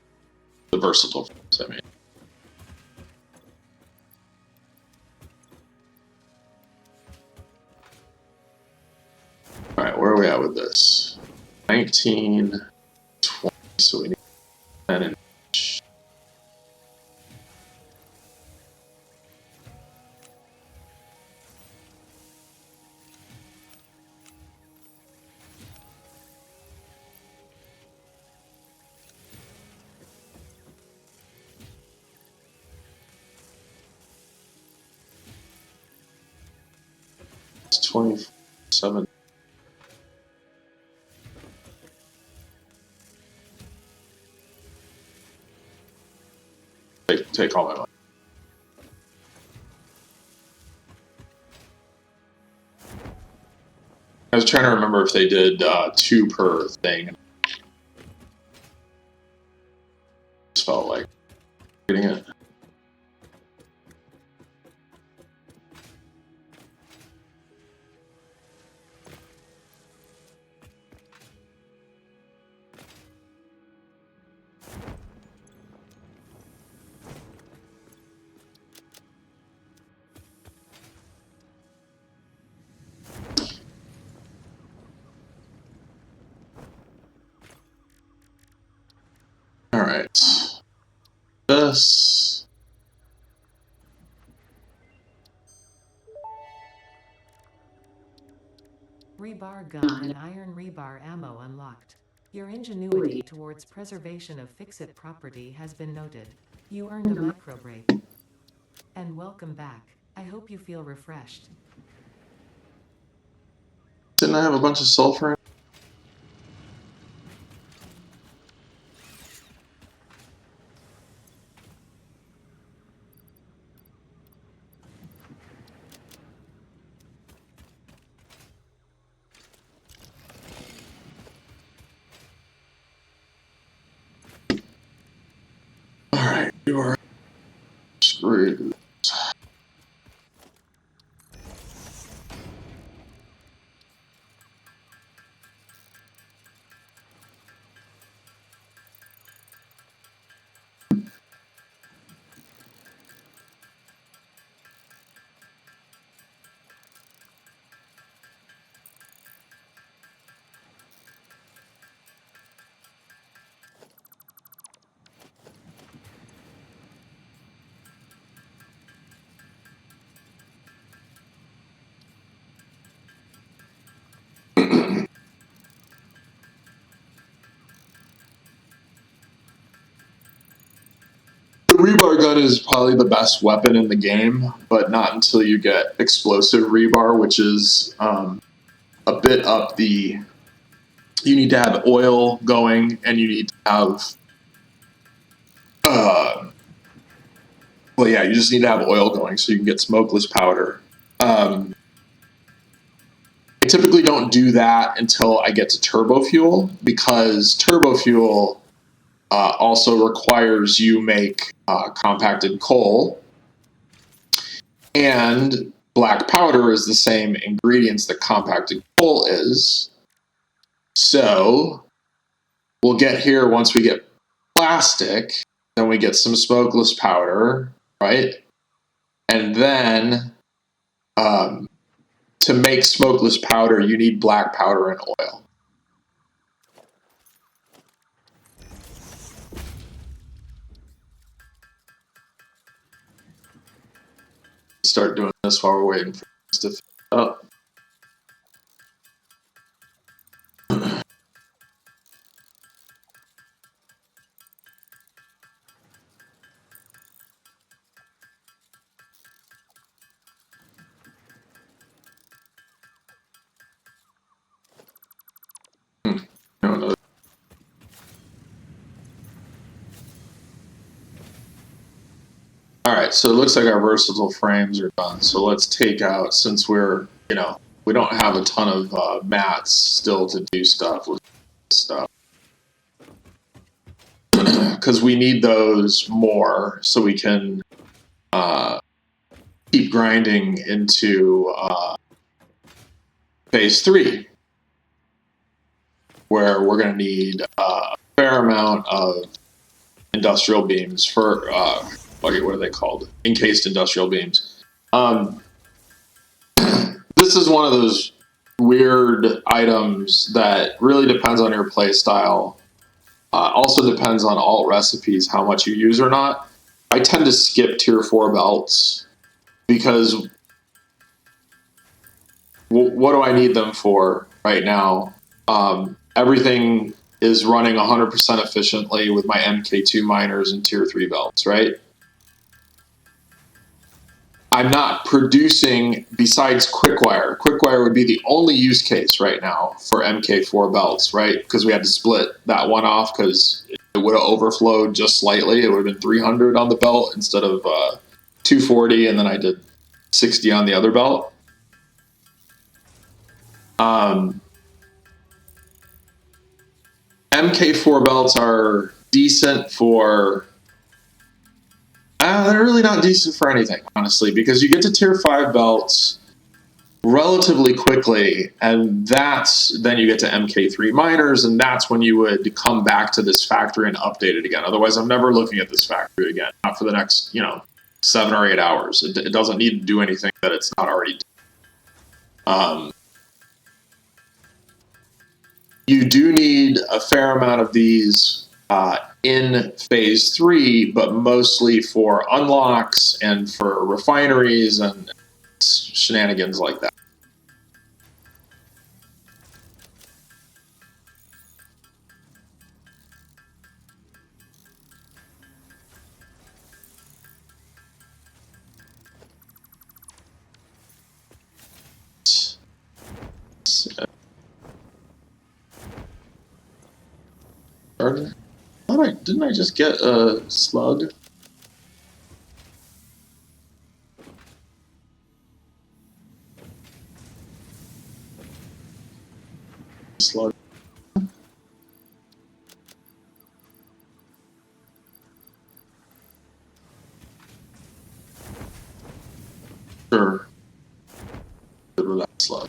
the versatile frames, I mean. All right, where are we at with this? 19, 20, so we need 10 inch. It's 27. Take all my money. I was trying to remember if they did 2 per thing. Just felt like reading it. All right. This. Rebar gun and iron rebar ammo unlocked. Your ingenuity towards preservation of Ficsit property has been noted. You earned a micro break. And welcome back. I hope you feel refreshed. Didn't I have a bunch of sulfur? All right, you are screwed. The rebar gun is probably the best weapon in the game, but not until you get explosive rebar, which is a bit up the. You need to have oil going, and you need to have. Well, yeah, you just need to have oil going so you can get smokeless powder. I typically don't do that until I get to turbo fuel, because turbo fuel also requires you make compacted coal, and black powder is the same ingredients that compacted coal is. So we'll get here once we get plastic, then we get some smokeless powder, right? And then to make smokeless powder, you need black powder and oil. Start doing this while we're waiting for things to fill up. No, no. All right, so it looks like our versatile frames are done. So let's take out, since we're, we don't have a ton of mats still to do stuff with this stuff. because we need those more so we can keep grinding into phase 3, where we're going to need a fair amount of industrial beams for what are they called? Encased industrial beams. This is one of those weird items that really depends on your play style. Also depends on alt recipes, how much you use or not. I tend to skip tier 4 belts because what do I need them for right now? Everything is running 100% efficiently with my MK2 miners and tier 3 belts, right? I'm not producing besides Quickwire. Quickwire would be the only use case right now for MK4 belts, right? Because we had to split that one off because it would have overflowed just slightly. It would have been 300 on the belt instead of 240, and then I did 60 on the other belt. MK4 belts are decent for... they're really not decent for anything, honestly, because you get to tier 5 belts relatively quickly, and then you get to MK3 miners, and that's when you would come back to this factory and update it again. Otherwise, I'm never looking at this factory again, not for the next 7 or 8 hours. It doesn't need to do anything that it's not already doing. You do need a fair amount of these in phase 3, but mostly for unlocks and for refineries and shenanigans like that. Didn't I just get a slug? Slug. Sure. Good with that slug.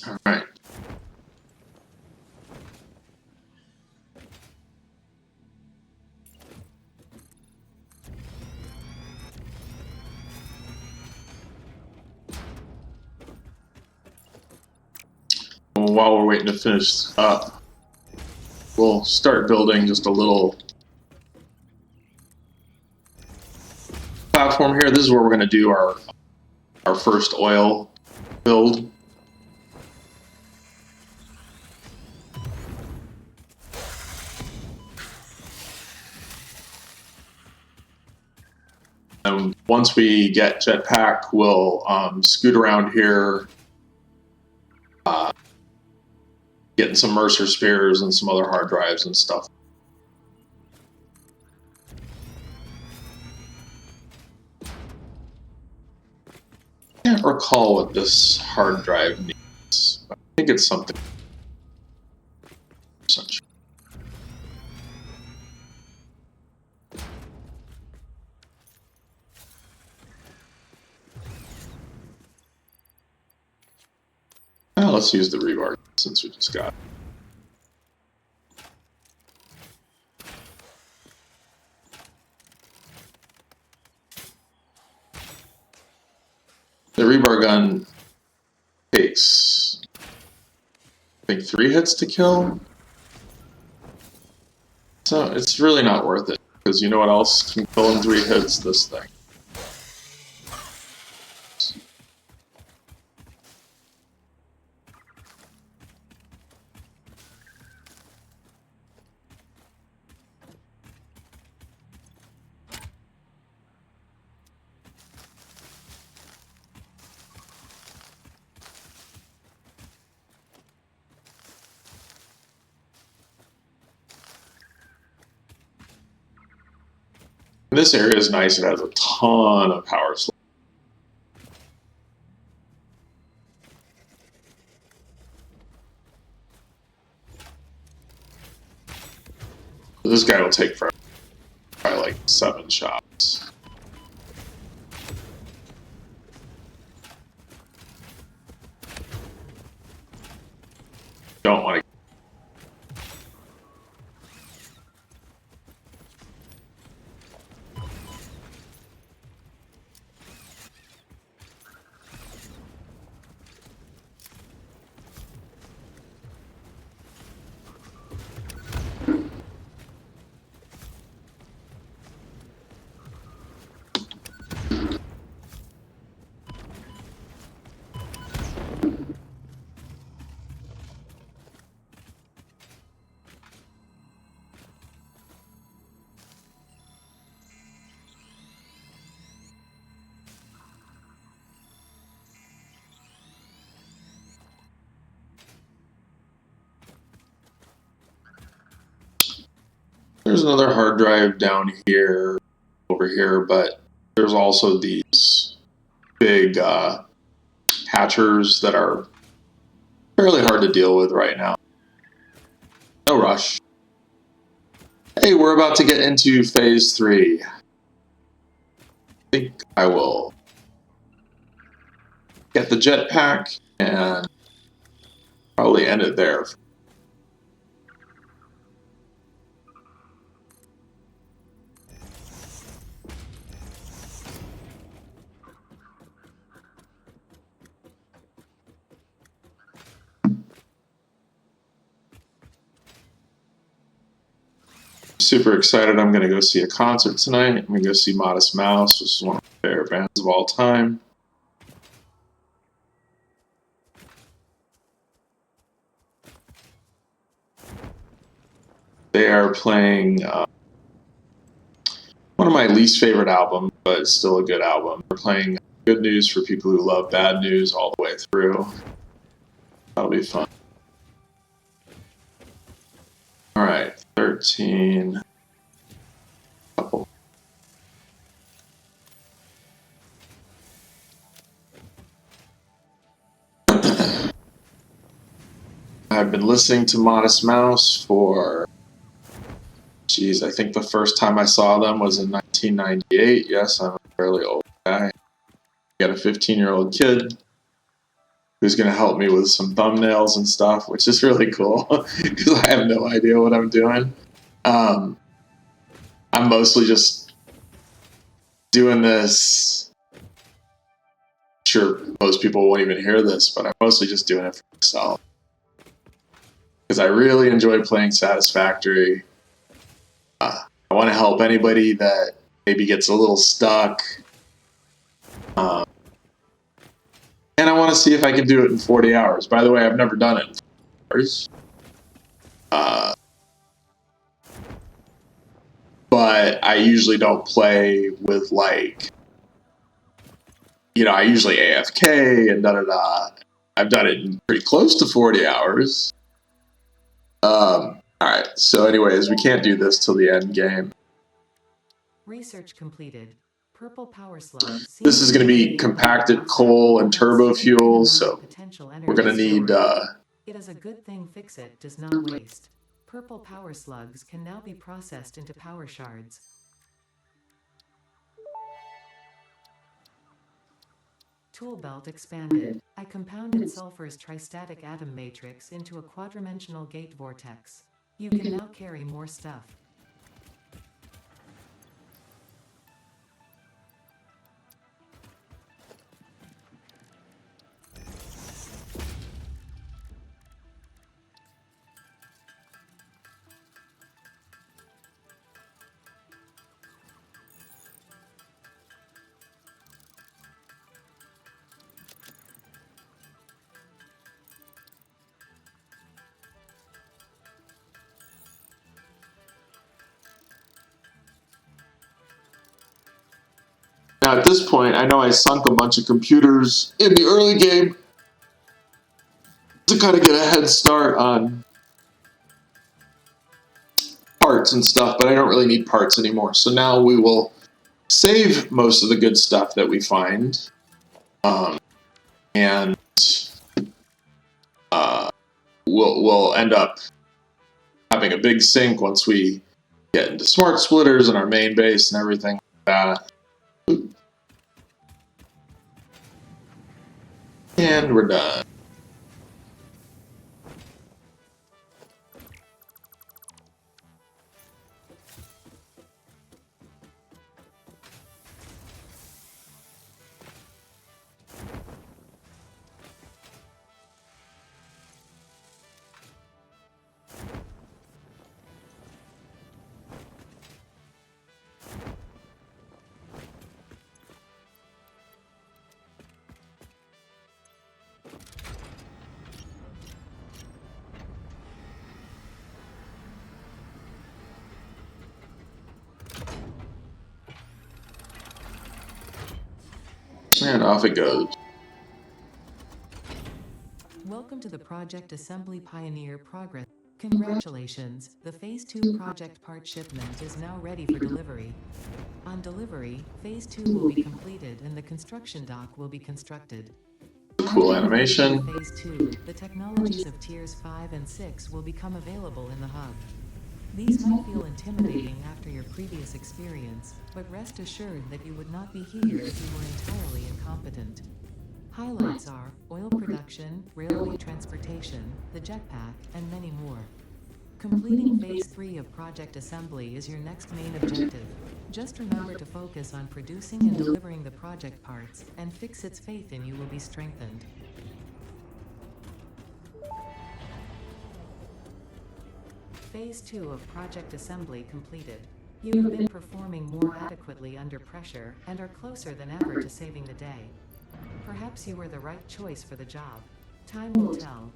All right. While we're waiting to finish up, we'll start building just a little platform here. This is where we're going to do our first oil build. Once we get jetpack, we'll scoot around here, getting some Mercer spears and some other hard drives and stuff. I can't recall what this hard drive needs. I think it's something. Let's use the rebar since we just got it. The rebar gun takes, I think, 3 hits to kill. So it's really not worth it, because you know what else can kill in 3 hits? This thing. This area is nice. It has a ton of power slugs. This guy will take forever, probably like 7 shots. Don't want to. There's another hard drive down here, over here, but there's also these big hatchers that are fairly hard to deal with right now. No rush. Hey, we're about to get into phase 3. I think I will get the jetpack and probably end it there. Super excited. I'm going to go see a concert tonight. I'm going to go see Modest Mouse, which is one of my favorite bands of all time. They are playing one of my least favorite albums, but it's still a good album. They're playing Good News for people who love bad news all the way through. That'll be fun. All right, 13. Couple. I've been listening to Modest Mouse for, geez, I think the first time I saw them was in 1998. Yes, I'm a fairly old guy. I got a 15-year-old kid who's going to help me with some thumbnails and stuff, which is really cool because I have no idea what I'm doing. I'm mostly just doing this. I'm sure most people won't even hear this, but I'm mostly just doing it for myself because I really enjoy playing Satisfactory. I want to help anybody that maybe gets a little stuck. And I want to see if I can do it in 40 hours. By the way, I've never done it in 40 hours. But I usually don't play with, like, I usually AFK and da-da-da. I've done it in pretty close to 40 hours. Alright, so anyways, we can't do this till the end game. Research completed. Purple power slug. This is going to be compacted coal and turbo fuel, so we're going to need... It is a good thing Ficsit does not waste. Purple power slugs can now be processed into power shards. Tool belt expanded. I compounded sulfur's tristatic atom matrix into a quadrimensional gate vortex. You can now carry more stuff. Now, at this point, I know I sunk a bunch of computers in the early game to kind of get a head start on parts and stuff, but I don't really need parts anymore. So now we will save most of the good stuff that we find, and we'll end up having a big sink once we get into smart splitters and our main base and everything like that. And we're done. And off it goes. Welcome to the Project Assembly Pioneer Progress. Congratulations, the Phase 2 project part shipment is now ready for delivery. On delivery, Phase 2 will be completed and the construction dock will be constructed. Cool animation. After Phase 2, the technologies of Tiers 5 and 6 will become available in the hub. These might feel intimidating after your previous experience, but rest assured that you would not be here if you were entirely incompetent. Highlights are oil production, railway transportation, the jetpack, and many more. Completing Phase 3 of Project Assembly is your next main objective. Just remember to focus on producing and delivering the project parts, and Ficsit's faith in you will be strengthened. Phase 2 of Project Assembly completed. You have been performing more adequately under pressure, and are closer than ever to saving the day. Perhaps you were the right choice for the job. Time will tell.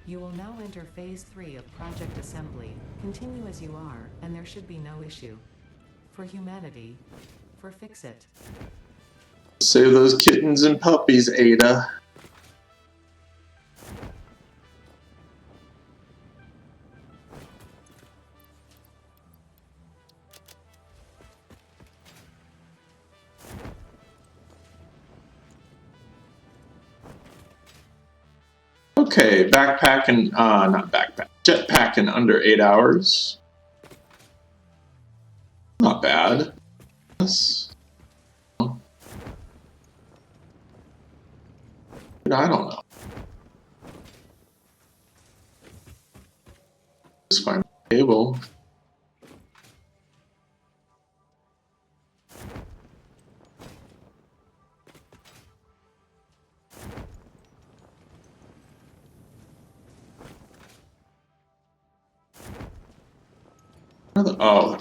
You will now enter Phase 3 of Project Assembly. Continue as you are, and there should be no issue. For humanity. For Ficsit. Save those kittens and puppies, Ada. Okay, backpacking, not backpack, jetpack in under 8 hours. Not bad. Yes. I don't know. Just find the table. Oh.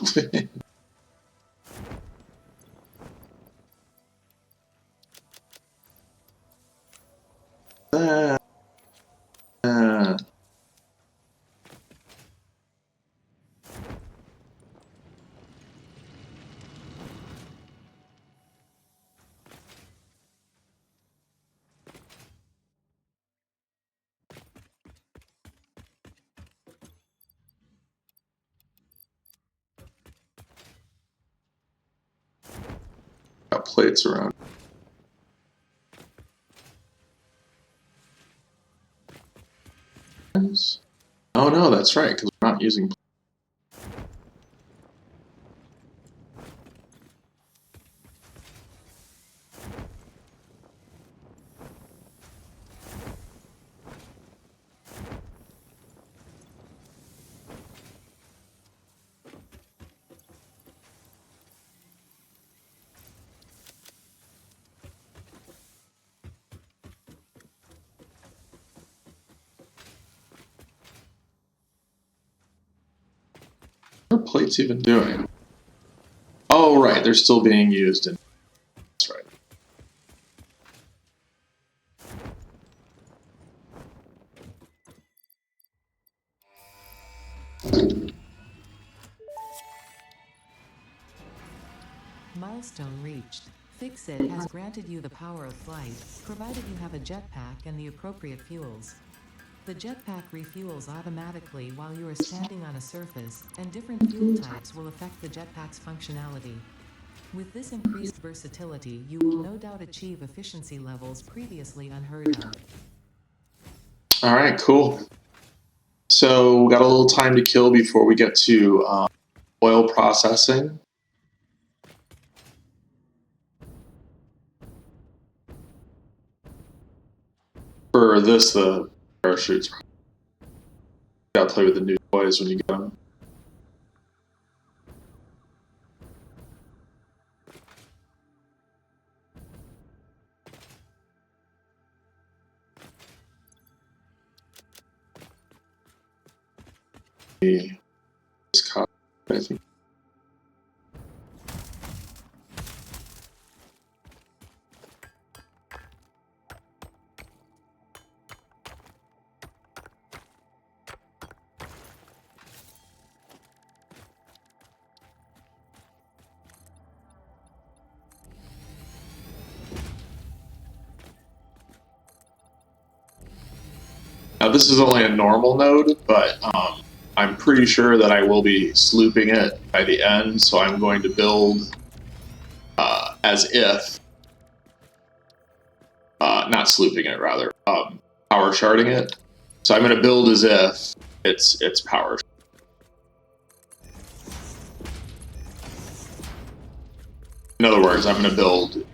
Got plates around. Oh no, that's right, because we're not using. What are plates even doing? Oh right, they're still being used in. That's right. Milestone reached. Ficsit has granted you the power of flight, provided you have a jetpack and the appropriate fuels. The jetpack refuels automatically while you are standing on a surface, and different fuel types will affect the jetpack's functionality. With this increased versatility, you will no doubt achieve efficiency levels previously unheard of. All right, cool. So we got a little time to kill before we get to oil processing. For this, the parachutes. You gotta play with the new toys when you get them. This copy, I think. Now this is only a normal node, but I'm pretty sure that I will be slooping it by the end, so I'm going to build as if, not slooping it rather, power sharding it. So I'm going to build as if it's power. In other words, I'm going to build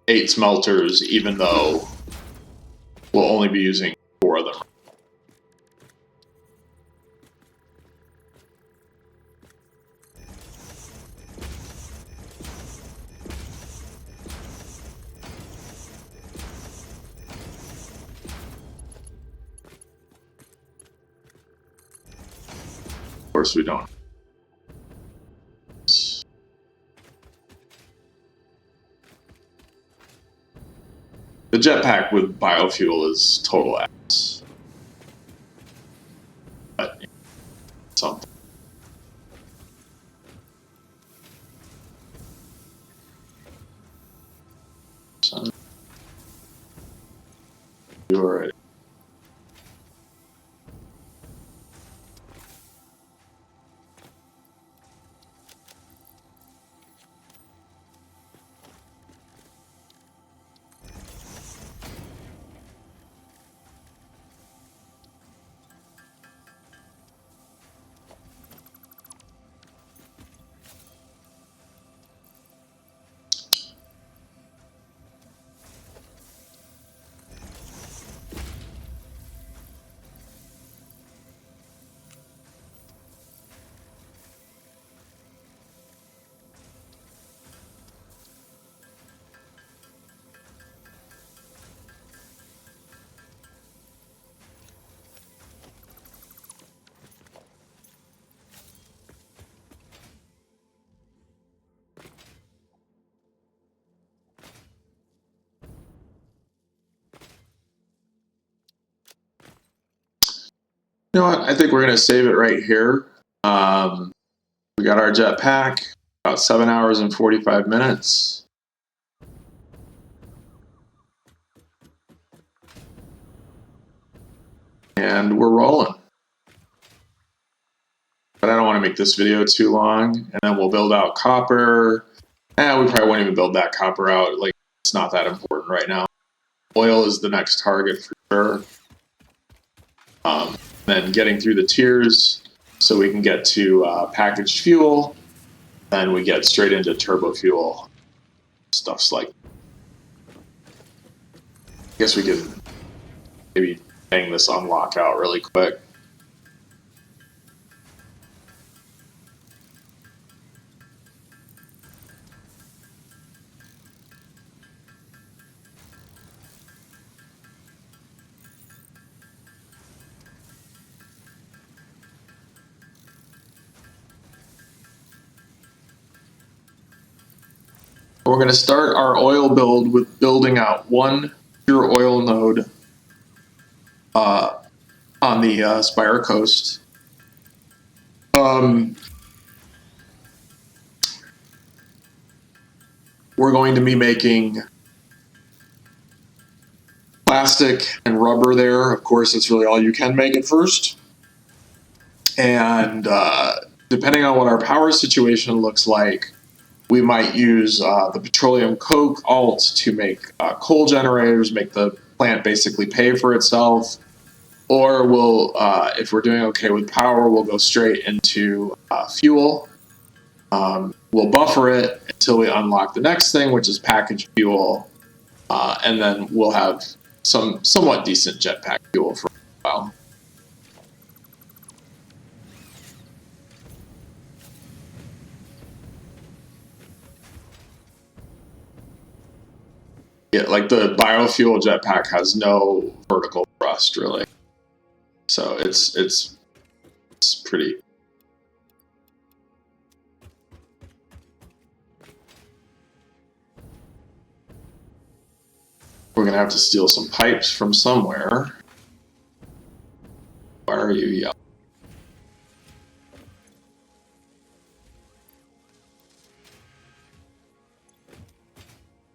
8 smelters, even though we'll only be using 4 of them. Of course we don't. The jetpack with biofuel is total ass. But something. You're right. You know what? I think we're going to save it right here. We got our jetpack, about 7 hours and 45 minutes. And we're rolling. But I don't want to make this video too long. And then we'll build out copper. We probably won't even build that copper out. Like, it's not that important right now. Oil is the next target for sure. Then getting through the tiers so we can get to packaged fuel. Then we get straight into turbo fuel. Stuff's like, I guess we could maybe bang this unlock out really quick. We're going to start our oil build with building out one pure oil node on the Spire Coast. We're going to be making plastic and rubber there. Of course, it's really all you can make at first. And depending on what our power situation looks like, We might use the petroleum coke alt to make coal generators, make the plant basically pay for itself. Or we'll, if we're doing okay with power, we'll go straight into fuel. We'll buffer it until we unlock the next thing, which is packaged fuel. And then we'll have some somewhat decent jetpack fuel for a while. Yeah, like the biofuel jetpack has no vertical thrust really, so it's pretty. We're gonna have to steal some pipes from somewhere. Why are you yelling?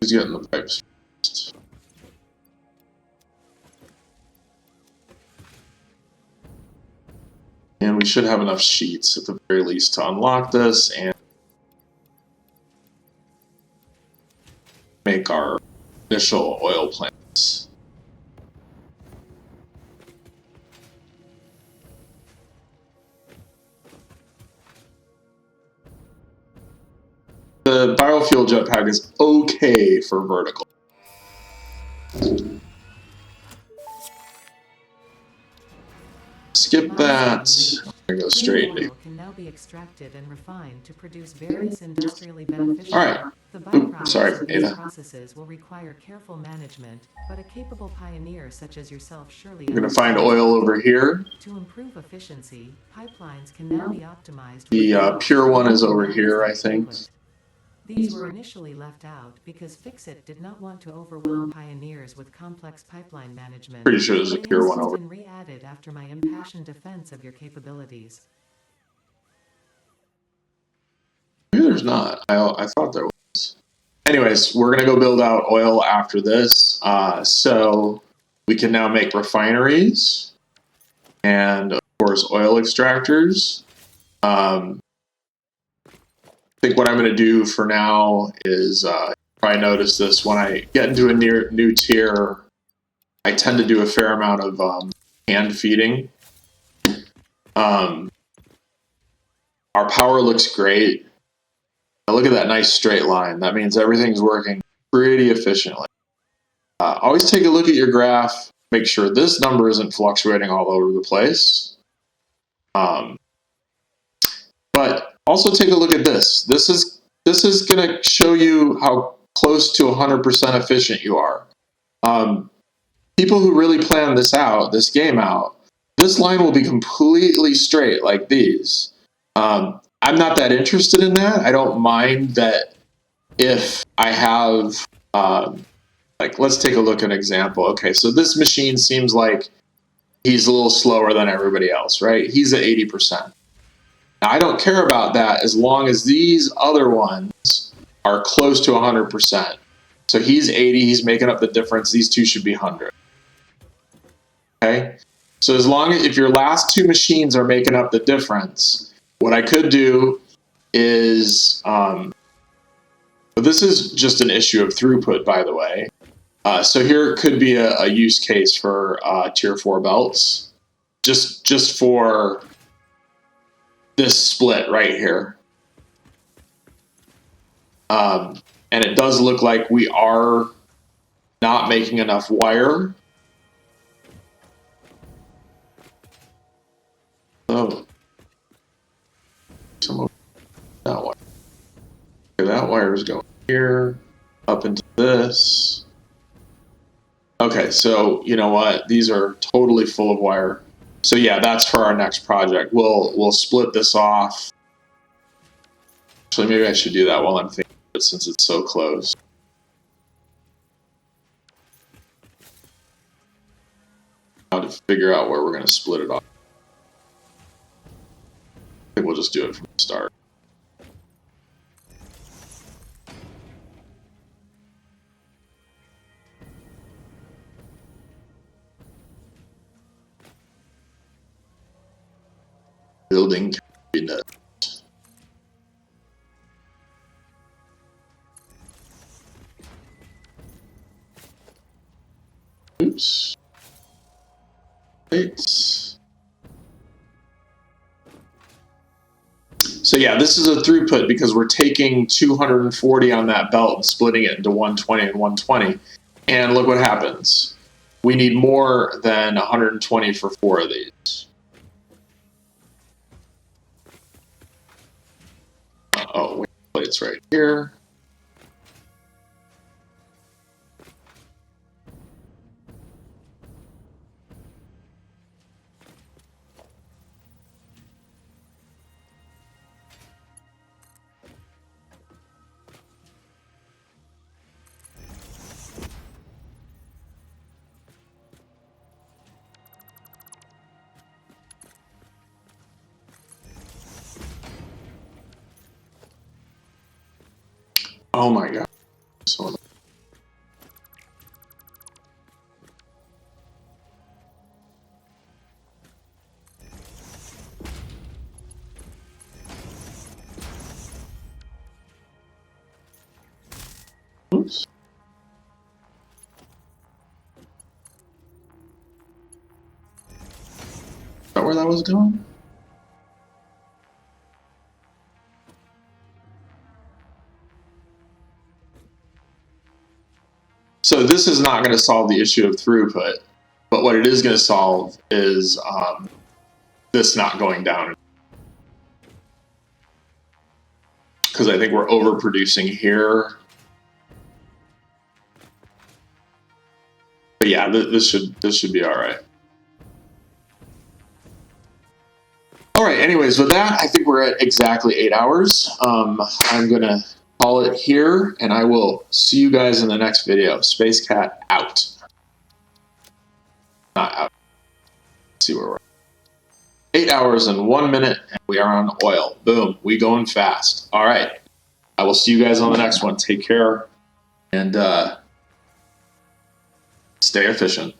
Who's getting the pipes first? And we should have enough sheets at the very least to unlock this and make our initial oil plants. The biofuel jetpack is okay for vertical. Skip that. I'm gonna go straight into. Oil can now be extracted and refined to produce various industrially beneficial. All right. The byproducts Sorry, of these Ada. processes will require careful management, but a capable pioneer such as yourself surely. We're gonna find oil over here. To improve efficiency, pipelines can now be optimized. The pure one is over here, I think. These were initially left out because Ficsit did not want to overwhelm pioneers with complex pipeline management. Pretty sure there's a pure one over. Been re-added after my impassioned defense of your capabilities. Maybe there's not. I thought there was. Anyways, we're gonna go build out oil after this, so we can now make refineries and of course oil extractors. I think what I'm going to do for now is probably notice this when I get into a new tier, I tend to do a fair amount of hand feeding. Our power looks great. Now look at that nice straight line. That means everything's working pretty efficiently. Always take a look at your graph. Make sure this number isn't fluctuating all over the place. But also take a look at this. This is going to show you how close to 100% efficient you are. People who really plan this game out, this line will be completely straight like these. I'm not that interested in that. I don't mind that if I have, like, let's take a look at an example. Okay, so this machine seems like he's a little slower than everybody else, right? He's at 80%. Now, I don't care about that as long as these other ones are close to 100%. So he's 80, he's making up the difference. These two should be 100. Okay? So as long as, if your last two machines are making up the difference, what I could do is, but this is just an issue of throughput, by the way. So here could be a use case for tier 4 belts, just for this split right here. And it does look like we are not making enough wire. So some of that wire. Okay, that wire is going here, up into this. Okay, so you know what? These are totally full of wire. So yeah, that's for our next project. We'll split this off. Actually, maybe I should do that while I'm thinking of it since it's so close. How to figure out where we're going to split it off. I think we'll just do it from the start. Building cabinet. Oops. Eight. So yeah, this is a throughput because we're taking 240 on that belt and splitting it into 120 and 120. And look what happens. We need more than 120 for 4 of these. Oh, plates right here. Oh my God. So oops. Is that where that was going? So this is not going to solve the issue of throughput, but what it is going to solve is this not going down. Because I think we're overproducing here. But yeah, this should be all right. All right, anyways, with that, I think we're at exactly 8 hours. I'm going to call it here, and I will see you guys in the next video. Space Cat out. Not out. Let's see where we're at. 8 hours and 1 minute, and we are on oil. Boom, we going fast. All right, I will see you guys on the next one. Take care, and stay efficient.